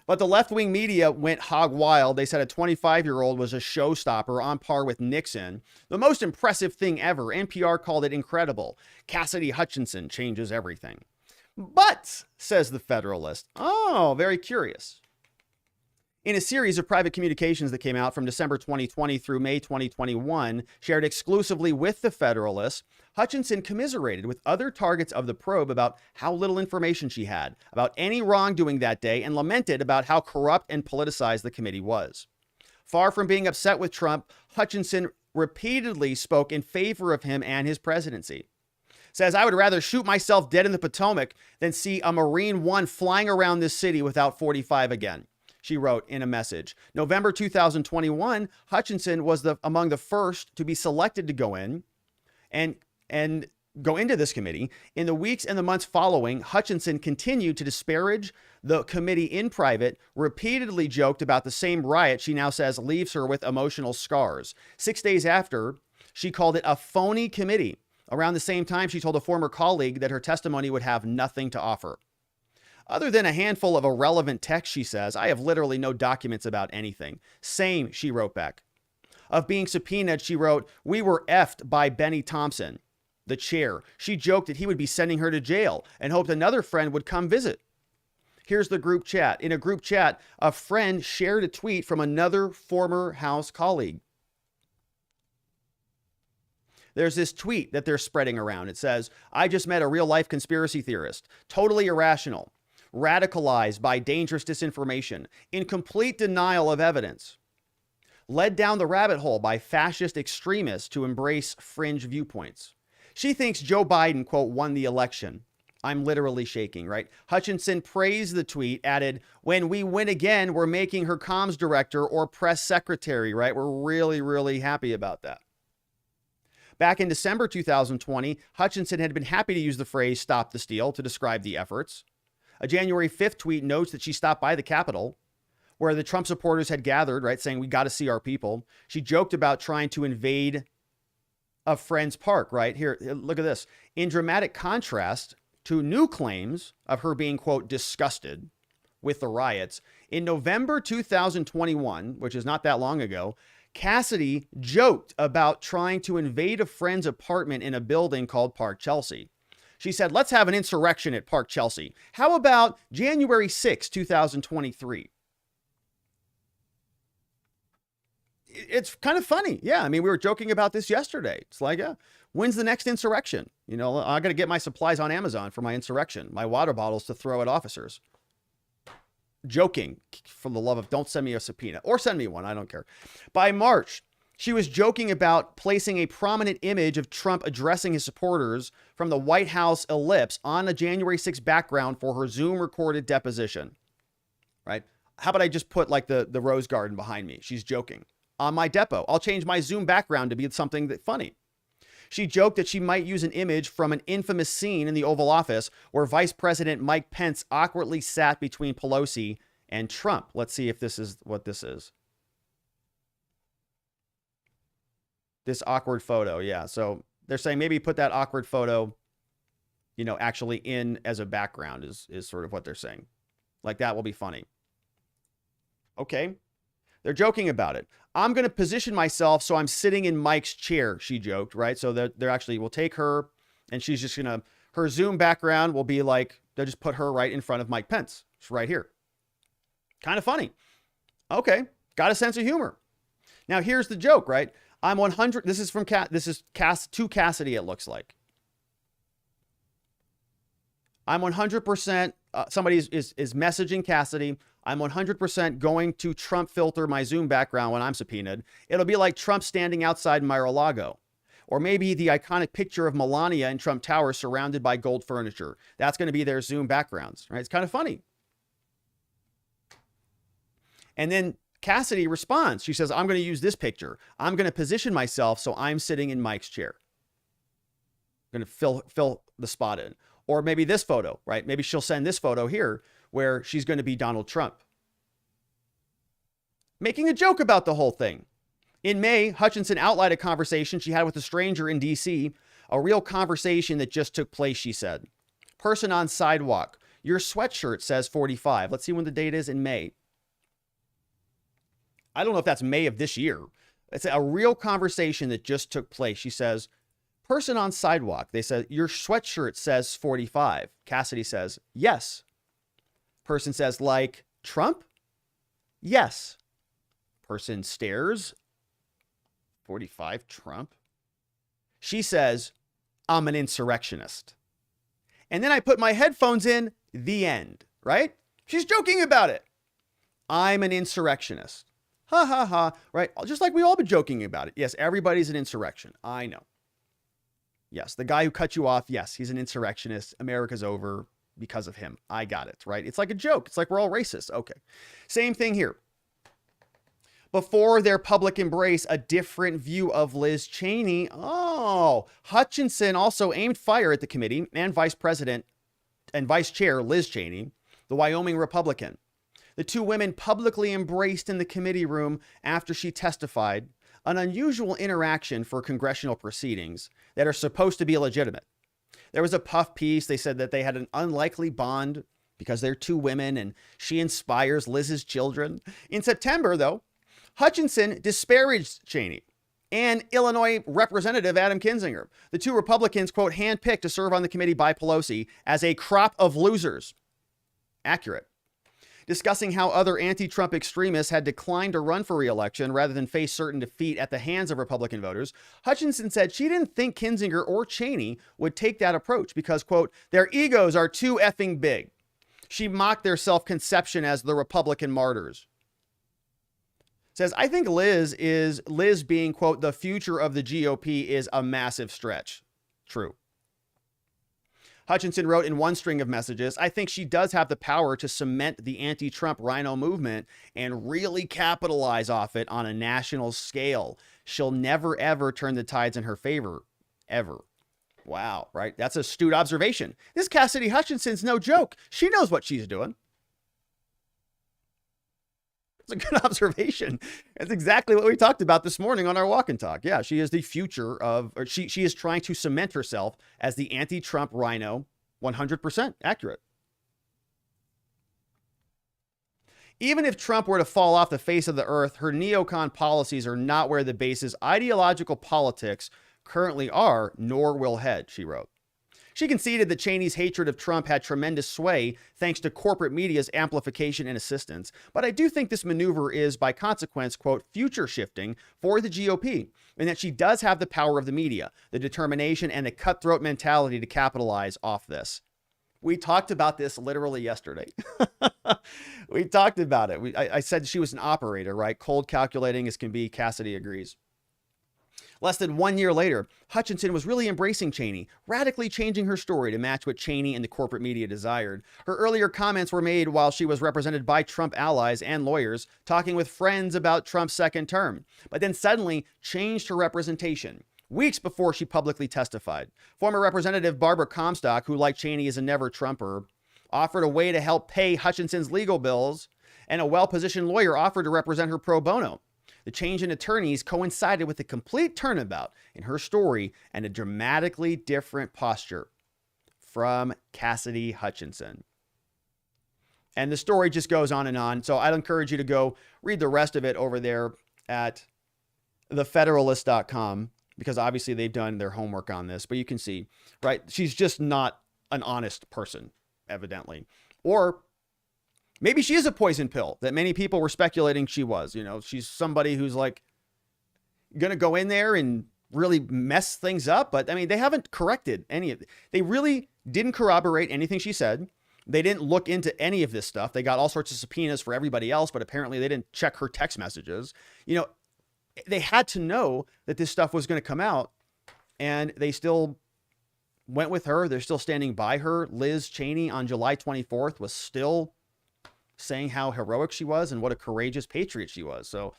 But the left-wing media went hog wild. They said a 25-year-old was a showstopper on par with Nixon. The most impressive thing ever. NPR called it incredible. Cassidy Hutchinson changes everything. But, says the Federalist, oh, very curious. In a series of private communications that came out from December 2020 through May 2021, shared exclusively with the Federalist, Hutchinson commiserated with other targets of the probe about how little information she had about any wrongdoing that day and lamented about how corrupt and politicized the committee was. Far from being upset with Trump, Hutchinson repeatedly spoke in favor of him and his presidency. Says, I would rather shoot myself dead in the Potomac than see a Marine One flying around this city without 45 again. She wrote in a message. November 2021, Hutchinson was among the first to be selected to go in and go into this committee. In the weeks and the months following, Hutchinson continued to disparage the committee in private, repeatedly joked about the same riot she now says leaves her with emotional scars. 6 days after, she called it a phony committee. Around the same time, she told a former colleague that her testimony would have nothing to offer. Other than a handful of irrelevant texts, she says, I have literally no documents about anything. Same, she wrote back. Of being subpoenaed, she wrote, we were effed by Benny Thompson, the chair. She joked that he would be sending her to jail and hoped another friend would come visit. Here's the group chat. In a group chat, a friend shared a tweet from another former House colleague. There's this tweet that they're spreading around. It says, I just met a real-life conspiracy theorist, totally irrational, radicalized by dangerous disinformation, in complete denial of evidence, led down the rabbit hole by fascist extremists to embrace fringe viewpoints. She thinks Joe Biden, quote, won the election. I'm literally shaking, right? Hutchinson praised the tweet, added, when we win again, we're making her comms director or press secretary, right? We're really, really happy about that. Back in December 2020, Hutchinson had been happy to use the phrase stop the steal to describe the efforts. A January 5th tweet notes that she stopped by the Capitol, where the Trump supporters had gathered, right, saying, we got to see our people. She joked about trying to invade a friend's park, right? Here, look at this. In dramatic contrast to new claims of her being, quote, disgusted with the riots, in November 2021, which is not that long ago, Cassidy joked about trying to invade a friend's apartment in a building called Park Chelsea. She said, let's have an insurrection at Park Chelsea. How about January 6, 2023? It's kind of funny. Yeah, I mean, we were joking about this yesterday. It's like, when's the next insurrection? You know, I got to get my supplies on Amazon for my insurrection, my water bottles to throw at officers. Joking, for the love of, don't send me a subpoena or send me one. I don't care. By March, she was joking about placing a prominent image of Trump addressing his supporters from the White House ellipse on a January 6 background for her Zoom recorded deposition, right? How about I just put like the rose garden behind me? She's joking. On my depot, I'll change my Zoom background to be something that funny. She joked that she might use an image from an infamous scene in the Oval Office where Vice President Mike Pence awkwardly sat between Pelosi and Trump. Let's see if this is what this is. This awkward photo. Yeah. So they're saying maybe put that awkward photo, you know, actually in as a background is sort of what they're saying. Like that will be funny. Okay. They're joking about it. I'm going to position myself so I'm sitting in Mike's chair, she joked, right? So they're actually, will take her and she's just going to, her Zoom background will be like, they'll just put her right in front of Mike Pence. It's right here. Kind of funny. Okay. Got a sense of humor. Now here's the joke, right? I'm 100. This is from to Cassidy, it looks like. I'm 100%, somebody is messaging Cassidy. I'm 100% going to Trump filter my Zoom background when I'm subpoenaed. It'll be like Trump standing outside Mar-a-Lago. Or maybe the iconic picture of Melania in Trump Tower surrounded by gold furniture. That's going to be their Zoom backgrounds, right? It's kind of funny. And then Cassidy responds. She says, I'm going to use this picture. I'm going to position myself so I'm sitting in Mike's chair. I'm going to fill the spot in. Or maybe this photo, right? Maybe she'll send this photo here where she's going to be Donald Trump. Making a joke about the whole thing. In May, Hutchinson outlined a conversation she had with a stranger in D.C., a real conversation that just took place, she said. Person on sidewalk. Your sweatshirt says 45. Let's see when the date is in May. I don't know if that's May of this year. It's a real conversation that just took place. She says, person on sidewalk. They said, your sweatshirt says 45. Cassidy says, yes. Person says, like Trump? Yes. Person stares. 45 Trump. She says, I'm an insurrectionist. And then I put my headphones in, the end, right? She's joking about it. I'm an insurrectionist. Ha ha ha, right? Just like we all been joking about it. Yes, everybody's an insurrection. I know. Yes, the guy who cut you off, yes, he's an insurrectionist. America's over because of him. I got it, right? It's like a joke. It's like we're all racist. Okay. Same thing here. Before their public embrace, a different view of Liz Cheney. Oh, Hutchinson also aimed fire at the committee and Vice President and Vice Chair Liz Cheney, the Wyoming Republican. The two women publicly embraced in the committee room after she testified, an unusual interaction for congressional proceedings that are supposed to be legitimate. There was a puff piece. They said that they had an unlikely bond because they're two women and she inspires Liz's children. In September, though, Hutchinson disparaged Cheney and Illinois Representative Adam Kinzinger. The two Republicans, quote, handpicked to serve on the committee by Pelosi as a crop of losers. Accurate. Discussing how other anti-Trump extremists had declined to run for re-election rather than face certain defeat at the hands of Republican voters, Hutchinson said she didn't think Kinzinger or Cheney would take that approach because, quote, their egos are too effing big. She mocked their self-conception as the Republican martyrs. Says, I think Liz being, quote, the future of the GOP is a massive stretch. True. Hutchinson wrote in one string of messages, I think she does have the power to cement the anti-Trump rhino movement and really capitalize off it on a national scale. She'll never, ever turn the tides in her favor. Ever. Wow, right? That's an astute observation. This Cassidy Hutchinson's no joke. She knows what she's doing. It's a good observation. That's exactly what we talked about this morning on our walk and talk. Yeah, she is the future of, or she is trying to cement herself as the anti-Trump rhino. 100% accurate. Even if Trump were to fall off the face of the earth, her neocon policies are not where the base's ideological politics currently are, nor will head, she wrote. She conceded that Cheney's hatred of Trump had tremendous sway thanks to corporate media's amplification and assistance. But I do think this maneuver is, by consequence, quote, future shifting for the GOP, and that she does have the power of the media, the determination, and the cutthroat mentality to capitalize off this. We talked about this literally yesterday. We talked about it. I said she was an operator, right? Cold calculating as can be. Cassidy agrees. Less than 1 year later, Hutchinson was really embracing Cheney, radically changing her story to match what Cheney and the corporate media desired. Her earlier comments were made while she was represented by Trump allies and lawyers, talking with friends about Trump's second term, but then suddenly changed her representation weeks before she publicly testified. Former Representative Barbara Comstock, who like Cheney is a never-Trumper, offered a way to help pay Hutchinson's legal bills, and a well-positioned lawyer offered to represent her pro bono. The change in attorneys coincided with a complete turnabout in her story and a dramatically different posture from Cassidy Hutchinson. And the story just goes on and on. So I'd encourage you to go read the rest of it over there at thefederalist.com, because obviously they've done their homework on this. But you can see, right, she's just not an honest person, evidently. Or maybe she is a poison pill that many people were speculating she was. You know, she's somebody who's like going to go in there and really mess things up. But I mean, they haven't corrected any of it. They really didn't corroborate anything she said. They didn't look into any of this stuff. They got all sorts of subpoenas for everybody else, but apparently they didn't check her text messages. You know, they had to know that this stuff was going to come out, and they still went with her. They're still standing by her. Liz Cheney on July 24th was still saying how heroic she was and what a courageous patriot she was. So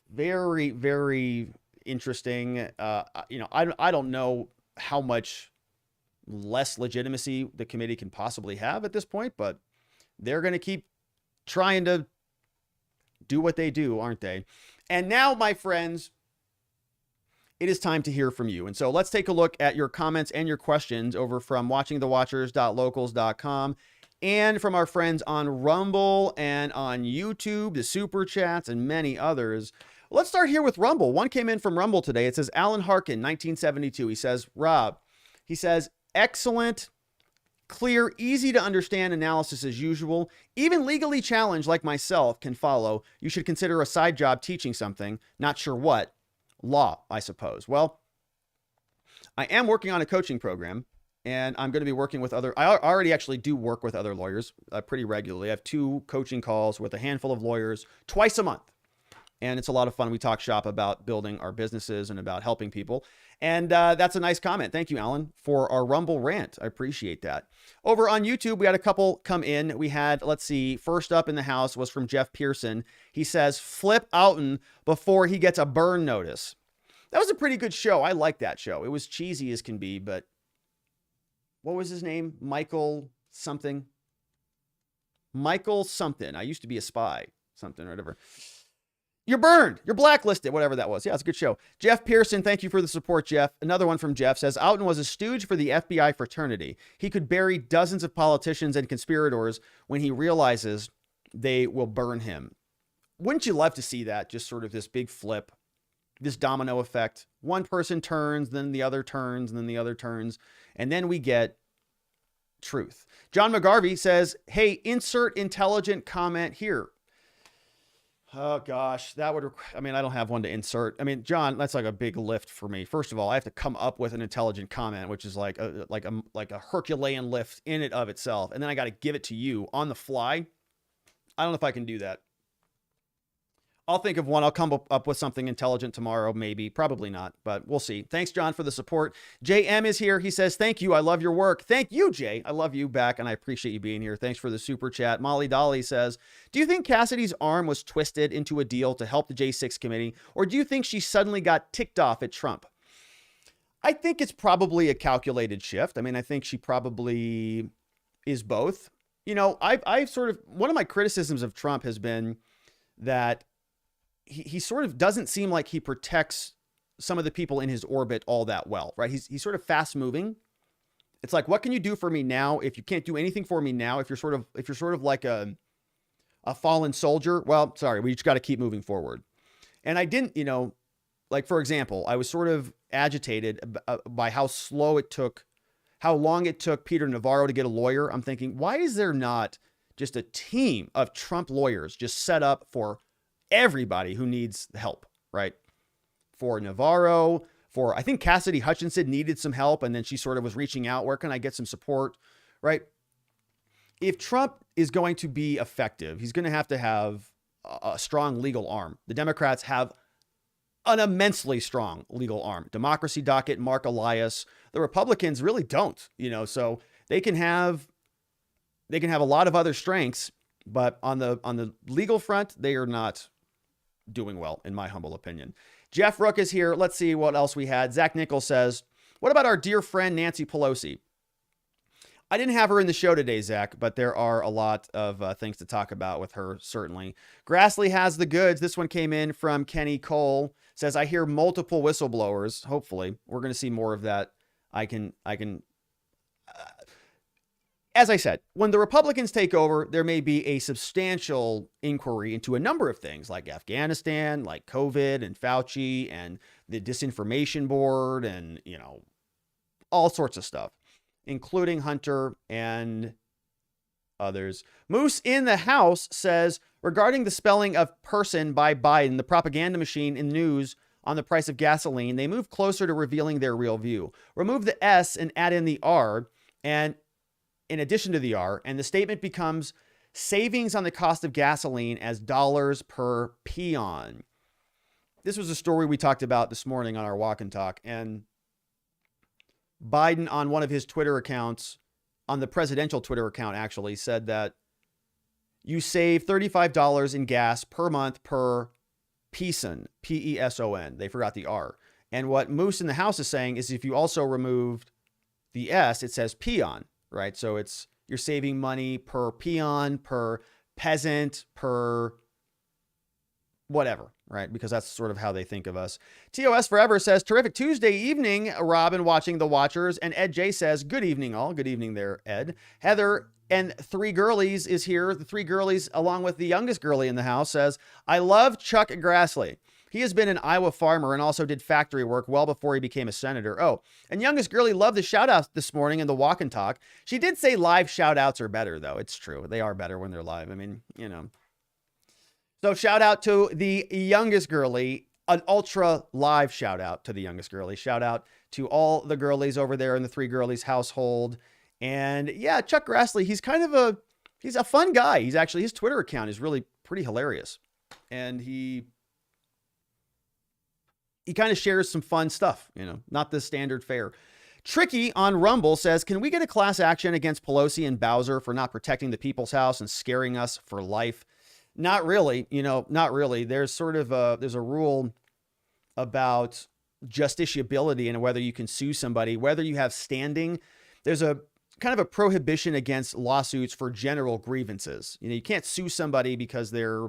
very, very interesting. You know, I don't know how much less legitimacy the committee can possibly have at this point, but they're going to keep trying to do what they do, aren't they? And now, my friends, it is time to hear from you. And so let's take a look at your comments and your questions over from watchingthewatchers.locals.com and from our friends on Rumble and on YouTube, the Super Chats, and many others. Let's start here with Rumble. One came in from Rumble today. It says, Alan Harkin, 1972. He says, Rob, he says, excellent, clear, easy to understand analysis as usual. Even legally challenged like myself can follow. You should consider a side job teaching something. Not sure what. Law, I suppose. Well, I am working on a coaching program, and I'm going to be working with other, I already actually do work with other lawyers pretty regularly. I have 2 coaching calls with a handful of lawyers twice a month. And it's a lot of fun. We talk shop about building our businesses and about helping people. And that's a nice comment. Thank you, Alan, for our Rumble rant. I appreciate that. Over on YouTube, we had a couple come in. We had, let's see, first up in the house was from Jeff Pearson. He says, flip Outen before he gets a burn notice. That was a pretty good show. I like that show. It was cheesy as can be, but what was his name? Michael something. Michael something. I used to be a spy. Something or whatever. You're burned. You're blacklisted. Whatever that was. Yeah, it's a good show. Jeff Pearson, thank you for the support, Jeff. Another one from Jeff says, Outen was a stooge for the FBI fraternity. He could bury dozens of politicians and conspirators when he realizes they will burn him. Wouldn't you love to see that? Just sort of this big flip, this domino effect. One person turns, then the other turns, and then the other turns. And then we get truth. John McGarvey says, hey, insert intelligent comment here. Oh, gosh, that would, I mean, I don't have one to insert. I mean, John, that's like a big lift for me. First of all, I have to come up with an intelligent comment, which is like a Herculean lift in it of itself. And then I got to give it to you on the fly. I don't know if I can do that. I'll think of one. I'll come up with something intelligent tomorrow, maybe. Probably not, but we'll see. Thanks, John, for the support. JM is here. He says, thank you. I love your work. Thank you, Jay. I love you back, and I appreciate you being here. Thanks for the super chat. Molly Dolly says, do you think Cassidy's arm was twisted into a deal to help the J6 committee, or do you think she suddenly got ticked off at Trump? I think it's probably a calculated shift. I mean, I think she probably is both. You know, I've sort of, one of my criticisms of Trump has been that he sort of doesn't seem like he protects some of the people in his orbit all that well, right? He's sort of fast moving. It's like, what can you do for me now? If you can't do anything for me now, if you're sort of like a fallen soldier, well, sorry, we just got to keep moving forward. And I didn't, you know, like, for example, I was sort of agitated by how long it took Peter Navarro to get a lawyer. I'm thinking, why is there not just a team of Trump lawyers just set up for everybody who needs help, right? For Navarro, I think Cassidy Hutchinson needed some help, and then she sort of was reaching out, where can I get some support, right? If Trump is going to be effective, he's going to have a strong legal arm. The Democrats have an immensely strong legal arm. Democracy docket, Mark Elias. The Republicans really don't, so they can have a lot of other strengths, but on the legal front, they are not doing well, in my humble opinion. Jeff Rook is here. Let's see what else we had. Zach Nichols says, what about our dear friend Nancy Pelosi? I didn't have her in the show today, Zach, but there are a lot of things to talk about with her, certainly. Grassley has the goods. This one came in from Kenny Cole. Says, I hear multiple whistleblowers. Hopefully, we're going to see more of that. As I said, when the Republicans take over, there may be a substantial inquiry into a number of things like Afghanistan, like COVID and Fauci and the disinformation board and, all sorts of stuff, including Hunter and others. Moose in the House says, regarding the spelling of person by Biden, the propaganda machine in news on the price of gasoline, they move closer to revealing their real view. Remove the S and add in the R, and in addition to the R, and the statement becomes savings on the cost of gasoline as dollars per peon. This was a story we talked about this morning on our Walk and Talk, and Biden on one of his Twitter accounts, on the presidential Twitter account actually, said that you save $35 in gas per month per peson, P-E-S-O-N. They forgot the R. And what Moose in the House is saying is if you also removed the S, it says peon, right? So you're saving money per peon, per peasant, per whatever, right? Because that's sort of how they think of us. TOS Forever says, terrific Tuesday evening, Robin, watching The Watchers. And Ed J says, good evening, all. Good evening there, Ed. Heather and Three Girlies is here. The Three Girlies, along with the youngest girlie in the house, says, I love Chuck Grassley. He has been an Iowa farmer and also did factory work well before he became a senator. Oh, and youngest girlie loved the shout outs this morning in the Walk and Talk. She did say live shout outs are better, though. It's true. They are better when they're live. I mean, So shout out to the youngest girlie, an ultra live shout out to the youngest girlie. Shout out to all the girlies over there in the Three Girlies household. And yeah, Chuck Grassley, he's a fun guy. His Twitter account is really pretty hilarious. And he kind of shares some fun stuff, not the standard fare. Tricky on Rumble says, can we get a class action against Pelosi and Bowser for not protecting the people's house and scaring us for life? Not really, not really. There's sort of there's a rule about justiciability and whether you can sue somebody, whether you have standing. There's a kind of a prohibition against lawsuits for general grievances. You can't sue somebody because they're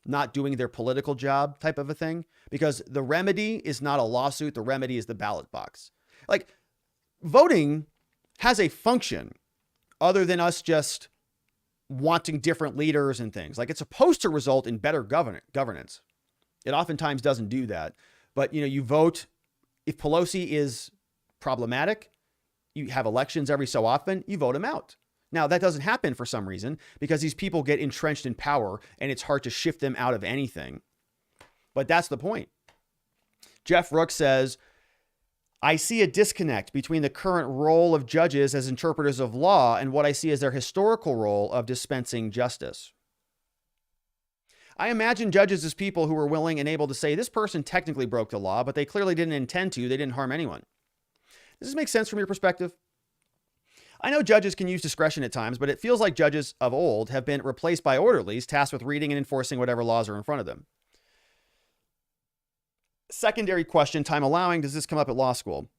not doing their political job type of a thing, because the remedy is not a lawsuit. The remedy is the ballot box. Like, voting has a function other than us just wanting different leaders and things. Like, it's supposed to result in better governance. It oftentimes doesn't do that. But, you vote. If Pelosi is problematic, you have elections every so often, you vote him out. Now, that doesn't happen for some reason because these people get entrenched in power and it's hard to shift them out of anything. But that's the point. Jeff Rook says, I see a disconnect between the current role of judges as interpreters of law and what I see as their historical role of dispensing justice. I imagine judges as people who were willing and able to say this person technically broke the law, but they clearly didn't intend to. They didn't harm anyone. Does this make sense from your perspective? I know judges can use discretion at times, but it feels like judges of old have been replaced by orderlies tasked with reading and enforcing whatever laws are in front of them. Secondary question, time allowing, does this come up at law school?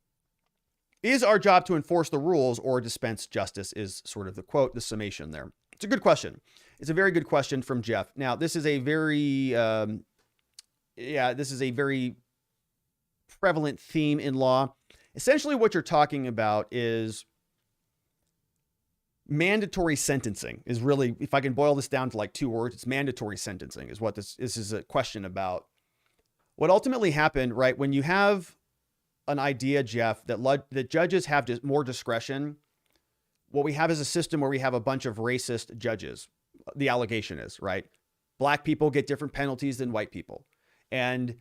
Is our job to enforce the rules or dispense justice, is sort of the quote, the summation there. It's a good question. It's a very good question from Jeff. Now, this is a very, prevalent theme in law. Essentially what you're talking about is mandatory sentencing is really, if I can boil this down to like 2 words, it's mandatory sentencing is what this is a question about. What ultimately happened, right, when you have an idea, Jeff, that judges have more discretion, what we have is a system where we have a bunch of racist judges. The allegation is, right? Black people get different penalties than white people. And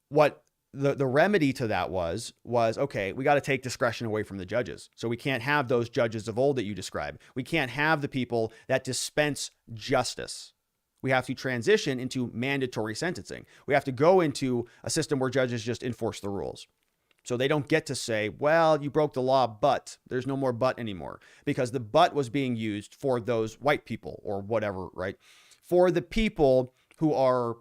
what the remedy to that was, okay, we got to take discretion away from the judges. So we can't have those judges of old that you describe. We can't have the people that dispense justice. We have to transition into mandatory sentencing. We have to go into a system where judges just enforce the rules. So they don't get to say, well, you broke the law, but there's no more but anymore, because the but was being used for those white people or whatever, right? For the people who are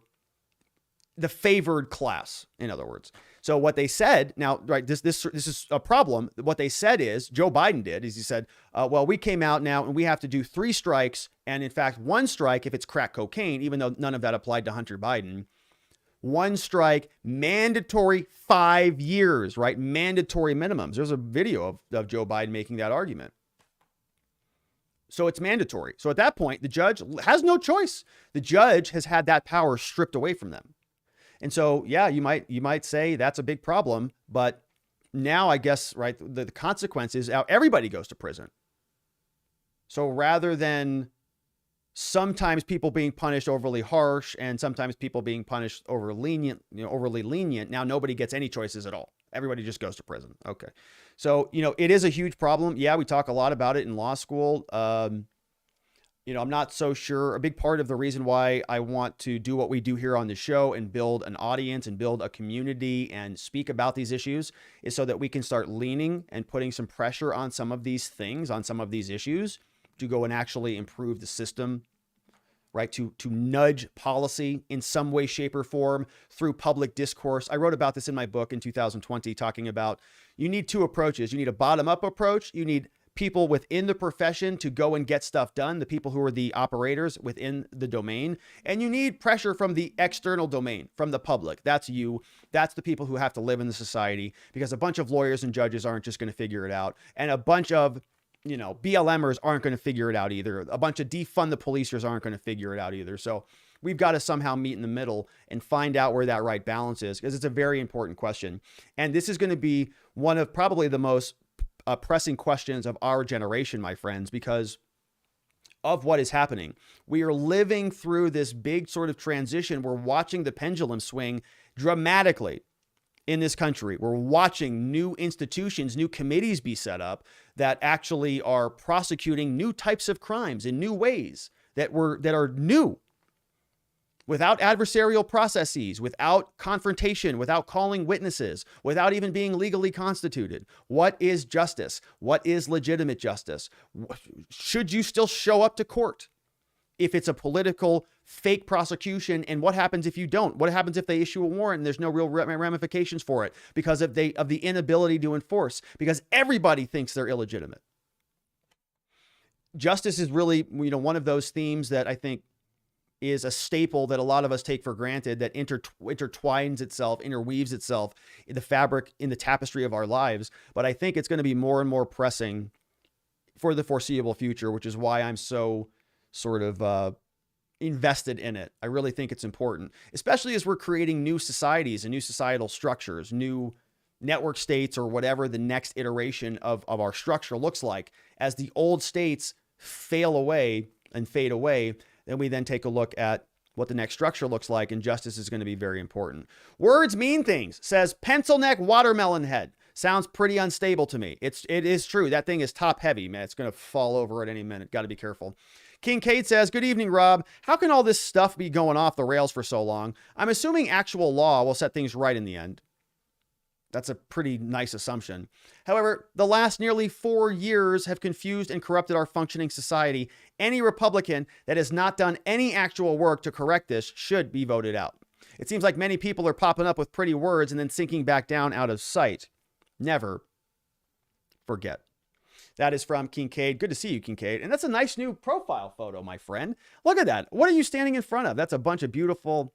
the favored class, in other words. So what they said, now, right, this is a problem. What they said is, Joe Biden did, is he said, well, we came out now and we have to do 3 strikes. And in fact, 1 strike if it's crack cocaine, even though none of that applied to Hunter Biden. 1 strike, mandatory 5 years, right? Mandatory minimums. There's a video of Joe Biden making that argument. So it's mandatory. So at that point, the judge has no choice. The judge has had that power stripped away from them. And so, yeah, you might say that's a big problem, but now I guess, right, the consequence is everybody goes to prison. So rather than sometimes people being punished overly harsh and sometimes people being punished overly lenient, now nobody gets any choices at all. Everybody just goes to prison. Okay. So, it is a huge problem. Yeah, we talk a lot about it in law school. I'm not so sure. A big part of the reason why I want to do what we do here on the show and build an audience and build a community and speak about these issues is so that we can start leaning and putting some pressure on some of these things, on some of these issues, to go and actually improve the system, right? To nudge policy in some way, shape, or form through public discourse. I wrote about this in my book in 2020, talking about you need 2 approaches. You need a bottom-up approach. You need people within the profession to go and get stuff done, the people who are the operators within the domain. And you need pressure from the external domain, from the public. That's you. That's the people who have to live in the society, because a bunch of lawyers and judges aren't just going to figure it out. And a bunch of, BLMers aren't going to figure it out either. A bunch of defund the policers aren't going to figure it out either. So we've got to somehow meet in the middle and find out where that right balance is, because it's a very important question. And this is going to be one of probably the most pressing questions of our generation, my friends, because of what is happening. We are living through this big sort of transition. We're watching the pendulum swing dramatically in this country. We're watching new institutions, new committees be set up that actually are prosecuting new types of crimes in new ways that are new, without adversarial processes, without confrontation, without calling witnesses, without even being legally constituted. What is justice? What is legitimate justice? Should you still show up to court if it's a political fake prosecution? And what happens if you don't? What happens if they issue a warrant and there's no real ramifications for it because of the inability to enforce, because everybody thinks they're illegitimate? Justice is really, one of those themes that I think is a staple that a lot of us take for granted, that intertwines itself, interweaves itself in the fabric, in the tapestry of our lives. But I think it's going to be more and more pressing for the foreseeable future, which is why I'm so sort of invested in it. I really think it's important, especially as we're creating new societies and new societal structures, new network states, or whatever the next iteration of our structure looks like. As the old states fail away and fade away, then we then take a look at what the next structure looks like, and justice is going to be very important. Words mean things, says Pencil Neck Watermelon Head. Sounds pretty unstable to me. It is true. That thing is top heavy, man. It's going to fall over at any minute. Got to be careful. Kincaid says, good evening, Rob. How can all this stuff be going off the rails for so long? I'm assuming actual law will set things right in the end. That's a pretty nice assumption. However, the last nearly 4 years have confused and corrupted our functioning society. Any Republican that has not done any actual work to correct this should be voted out. It seems like many people are popping up with pretty words and then sinking back down out of sight. Never forget. That is from Kincaid. Good to see you, Kincaid. And that's a nice new profile photo, my friend. Look at that. What are you standing in front of? That's a bunch of beautiful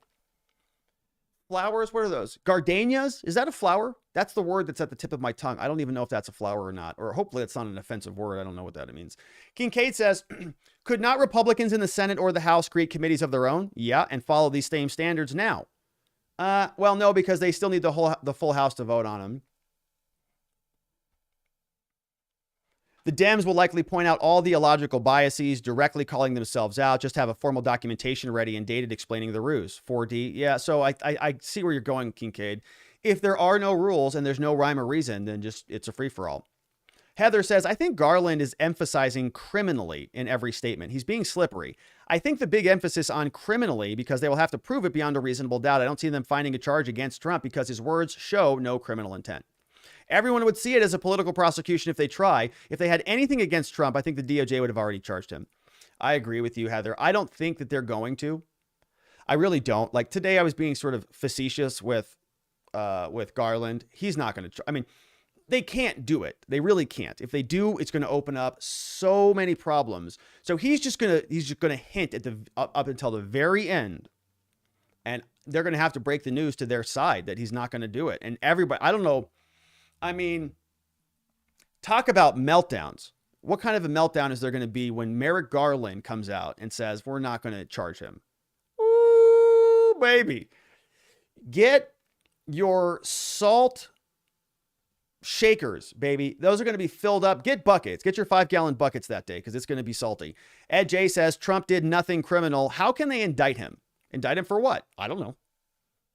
flowers. What are those? Gardenias? Is that a flower? That's the word that's at the tip of my tongue. I don't even know if that's a flower or not, or hopefully it's not an offensive word. I don't know what that means. Kincaid says, could not Republicans in the Senate or the House create committees of their own? Yeah, and follow these same standards now. Well, no, because they still need the full House to vote on them. The Dems will likely point out all the illogical biases, directly calling themselves out, just have a formal documentation ready and dated explaining the ruse. 4D. Yeah, so I see where you're going, Kincaid. If there are no rules and there's no rhyme or reason, then just it's a free-for-all. Heather says, I think Garland is emphasizing criminally in every statement. He's being slippery. I think the big emphasis on criminally because they will have to prove it beyond a reasonable doubt. I don't see them finding a charge against Trump because his words show no criminal intent. Everyone would see it as a political prosecution if they try. If they had anything against Trump, I think the DOJ would have already charged him. I agree with you, Heather. I don't think that they're going to. I really don't. Like today I was being sort of facetious with Garland. He's not going to, I mean, they can't do it. They really can't. If they do, it's going to open up so many problems. So he's just going to hint at up until the very end. And they're going to have to break the news to their side that he's not going to do it. And everybody, I don't know. I mean, talk about meltdowns. What kind of a meltdown is there going to be when Merrick Garland comes out and says, we're not going to charge him? Ooh, baby. Get your salt shakers, baby. Those are going to be filled up. Get buckets. Get your 5-gallon buckets that day because it's going to be salty. Ed J says Trump did nothing criminal. How can they indict him? Indict him for what? I don't know.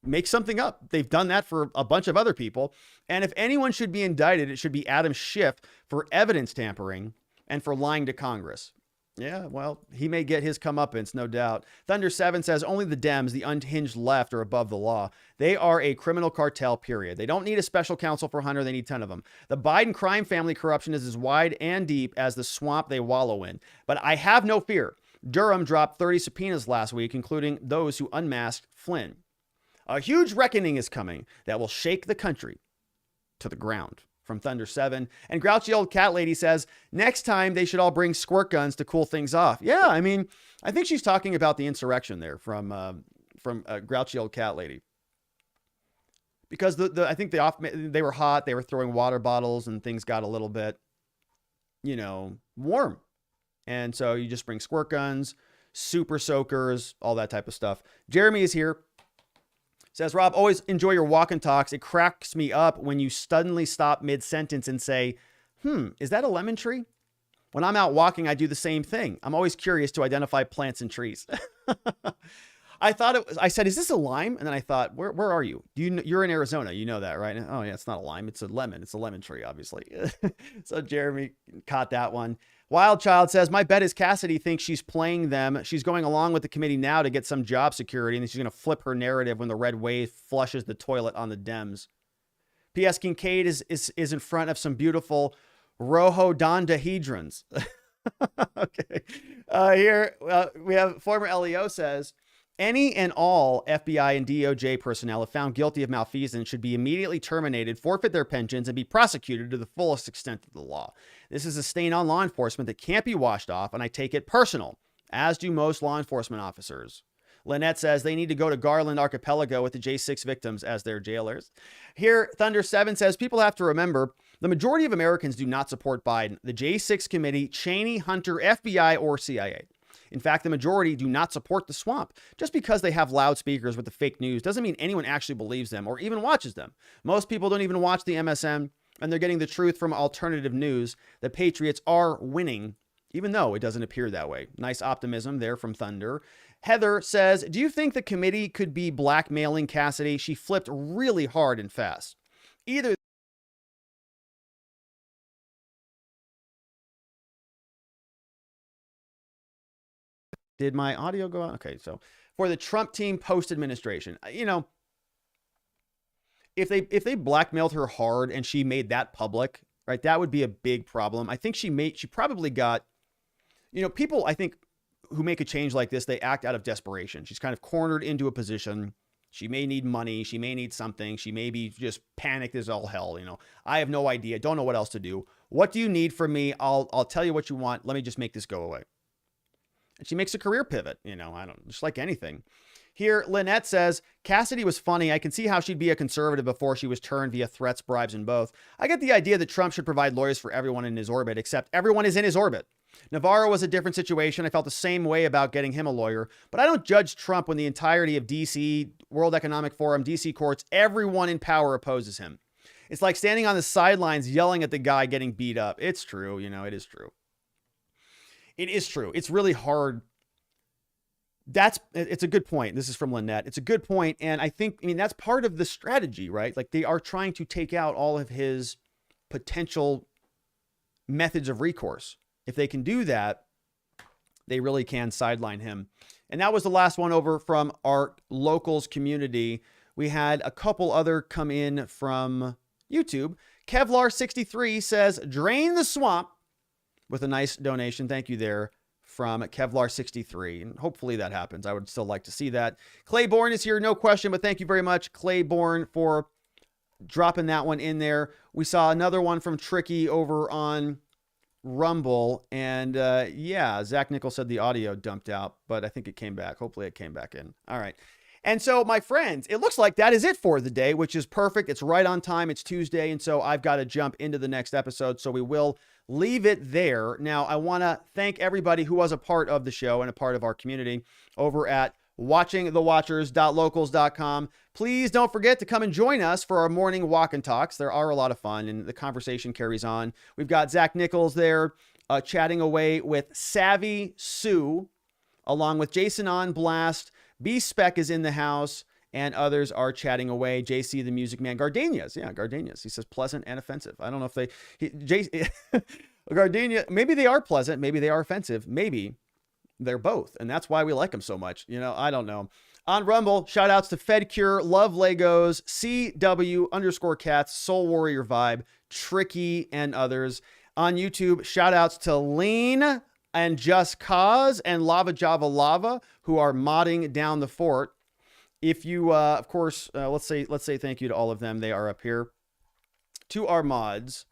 Make something up. They've done that for a bunch of other people. And if anyone should be indicted, it should be Adam Schiff for evidence tampering and for lying to Congress. Yeah, well, he may get his comeuppance, no doubt. Thunder 7 says only the Dems, the unhinged left, are above the law. They are a criminal cartel, period. They don't need a special counsel for Hunter. They need 10 of them. The Biden crime family corruption is as wide and deep as the swamp they wallow in. But I have no fear. Durham dropped 30 subpoenas last week, including those who unmasked Flynn. A huge reckoning is coming that will shake the country to the ground. From Thunder 7. And Grouchy Old Cat Lady says, next time they should all bring squirt guns to cool things off. Yeah, I mean, I think she's talking about the insurrection there from Grouchy Old Cat Lady. Because I think they were hot. They were throwing water bottles and things got a little bit, warm. And so you just bring squirt guns, super soakers, all that type of stuff. Jeremy is here. Says, Rob, always enjoy your walk and talks. It cracks me up when you suddenly stop mid-sentence and say, is that a lemon tree? When I'm out walking, I do the same thing. I'm always curious to identify plants and trees. I said, is this a lime? And then I thought, where are you? You're in Arizona. You know that, right? Oh, yeah, it's not a lime. It's a lemon. It's a lemon tree, obviously. So Jeremy caught that one. Wild Child says, my bet is Cassidy thinks she's playing them. She's going along with the committee now to get some job security, and then she's going to flip her narrative when the red wave flushes the toilet on the Dems. P.S. Kincaid is in front of some beautiful rhododendrons. Okay. Here we have former LEO says, any and all FBI and DOJ personnel if found guilty of malfeasance should be immediately terminated, forfeit their pensions, and be prosecuted to the fullest extent of the law. This is a stain on law enforcement that can't be washed off, and I take it personal, as do most law enforcement officers. Lynette says they need to go to Garland Archipelago with the J6 victims as their jailers. Here, Thunder 7 says people have to remember the majority of Americans do not support Biden, the J6 committee, Cheney, Hunter, FBI, or CIA. In fact, the majority do not support the swamp. Just because they have loudspeakers with the fake news doesn't mean anyone actually believes them or even watches them. Most people don't even watch the MSN, and they're getting the truth from alternative news. The Patriots are winning, even though it doesn't appear that way. Nice optimism there from Thunder. Heather says, do you think the committee could be blackmailing Cassidy? She flipped really hard and fast. Either did my audio go out? Okay, so for the Trump team post-administration, if they blackmailed her hard and she made that public, right, that would be a big problem. I think she probably got, people, I think, who make a change like this, they act out of desperation. She's kind of cornered into a position. She may need money. She may need something. She may be just panicked as all hell. I have no idea. Don't know what else to do. What do you need from me? I'll tell you what you want. Let me just make this go away. And she makes a career pivot, just like anything. Here, Lynette says, Cassidy was funny. I can see how she'd be a conservative before she was turned via threats, bribes, and both. I get the idea that Trump should provide lawyers for everyone in his orbit, except everyone is in his orbit. Navarro was a different situation. I felt the same way about getting him a lawyer, but I don't judge Trump when the entirety of DC, World Economic Forum, DC courts, everyone in power opposes him. It's like standing on the sidelines yelling at the guy getting beat up. It's true. It is true. It is true. It's really hard. It's a good point. This is from Lynette. It's a good point. And I think, that's part of the strategy, right? Like they are trying to take out all of his potential methods of recourse. If they can do that, they really can sideline him. And that was the last one over from our locals community. We had a couple other come in from YouTube. Kevlar63 says, drain the swamp, with a nice donation. Thank you there from Kevlar63. And hopefully that happens. I would still like to see that. Clayborn is here, no question, but thank you very much, Clayborn, for dropping that one in there. We saw another one from Tricky over on Rumble. And yeah, Zach Nichols said the audio dumped out, but I think it came back. Hopefully it came back in. All right. And so, my friends, it looks like that is it for the day, which is perfect. It's right on time. It's Tuesday, and so I've got to jump into the next episode, so we will leave it there. Now, I want to thank everybody who was a part of the show and a part of our community over at watchingthewatchers.locals.com. Please don't forget to come and join us for our morning walk and talks. There are a lot of fun, and the conversation carries on. We've got Zach Nichols there chatting away with Savvy Sue, along with Jason on Blast. B-Spec is in the house, and others are chatting away. JC, the Music Man. Gardenias. Yeah, Gardenias. He says pleasant and offensive. I don't know if Gardenia, maybe they are pleasant. Maybe they are offensive. Maybe they're both, and that's why we like them so much. You know, I don't know. On Rumble, shout outs to FedCure, Love Legos, CW_Cats, Soul Warrior Vibe, Tricky, and others. On YouTube, shout outs to Lean and Just Cause and Lava Java Lava, who are modding down the fort. If you, of course, let's say thank you to all of them. They are up here. To our mods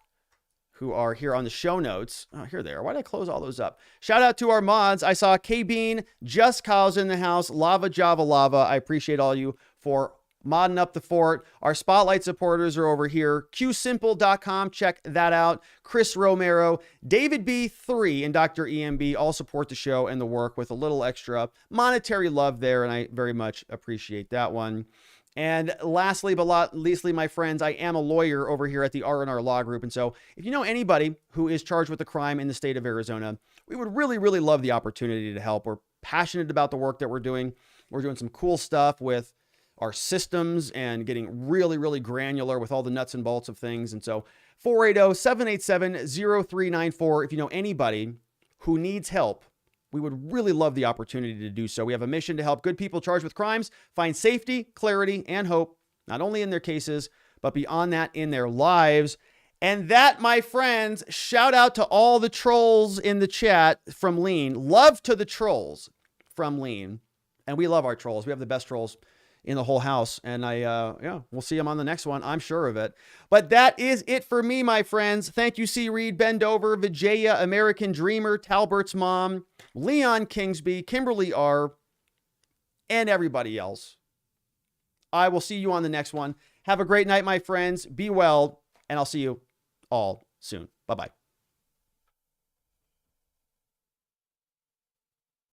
who are here on the show notes. Oh, here they are. Why did I close all those up? Shout out to our mods. I saw K-Bean, Just Cause in the house, Lava Java Lava. I appreciate all you for modding up the fort. Our Spotlight supporters are over here. QSimple.com. Check that out. Chris Romero, David B3, and Dr. EMB all support the show and the work with a little extra monetary love there, and I very much appreciate that one. And lastly, but not leastly, my friends, I am a lawyer over here at the R&R Law Group. And so if you know anybody who is charged with a crime in the state of Arizona, we would really, really love the opportunity to help. We're passionate about the work that we're doing. We're doing some cool stuff with our systems and getting really, really granular with all the nuts and bolts of things. And so 480-787-0394. If you know anybody who needs help, we would really love the opportunity to do so. We have a mission to help good people charged with crimes find safety, clarity, and hope, not only in their cases, but beyond that in their lives. And that, my friends, shout out to all the trolls in the chat from Lean. Love to the trolls from Lean. And we love our trolls. We have the best trolls in the whole house. And we'll see them on the next one. I'm sure of it. But that is it for me, my friends. Thank you, C. Reed, Bendover, Vijaya, American Dreamer, Talbert's mom, Leon Kingsby, Kimberly R., and everybody else. I will see you on the next one. Have a great night, my friends. Be well, and I'll see you all soon. Bye-bye.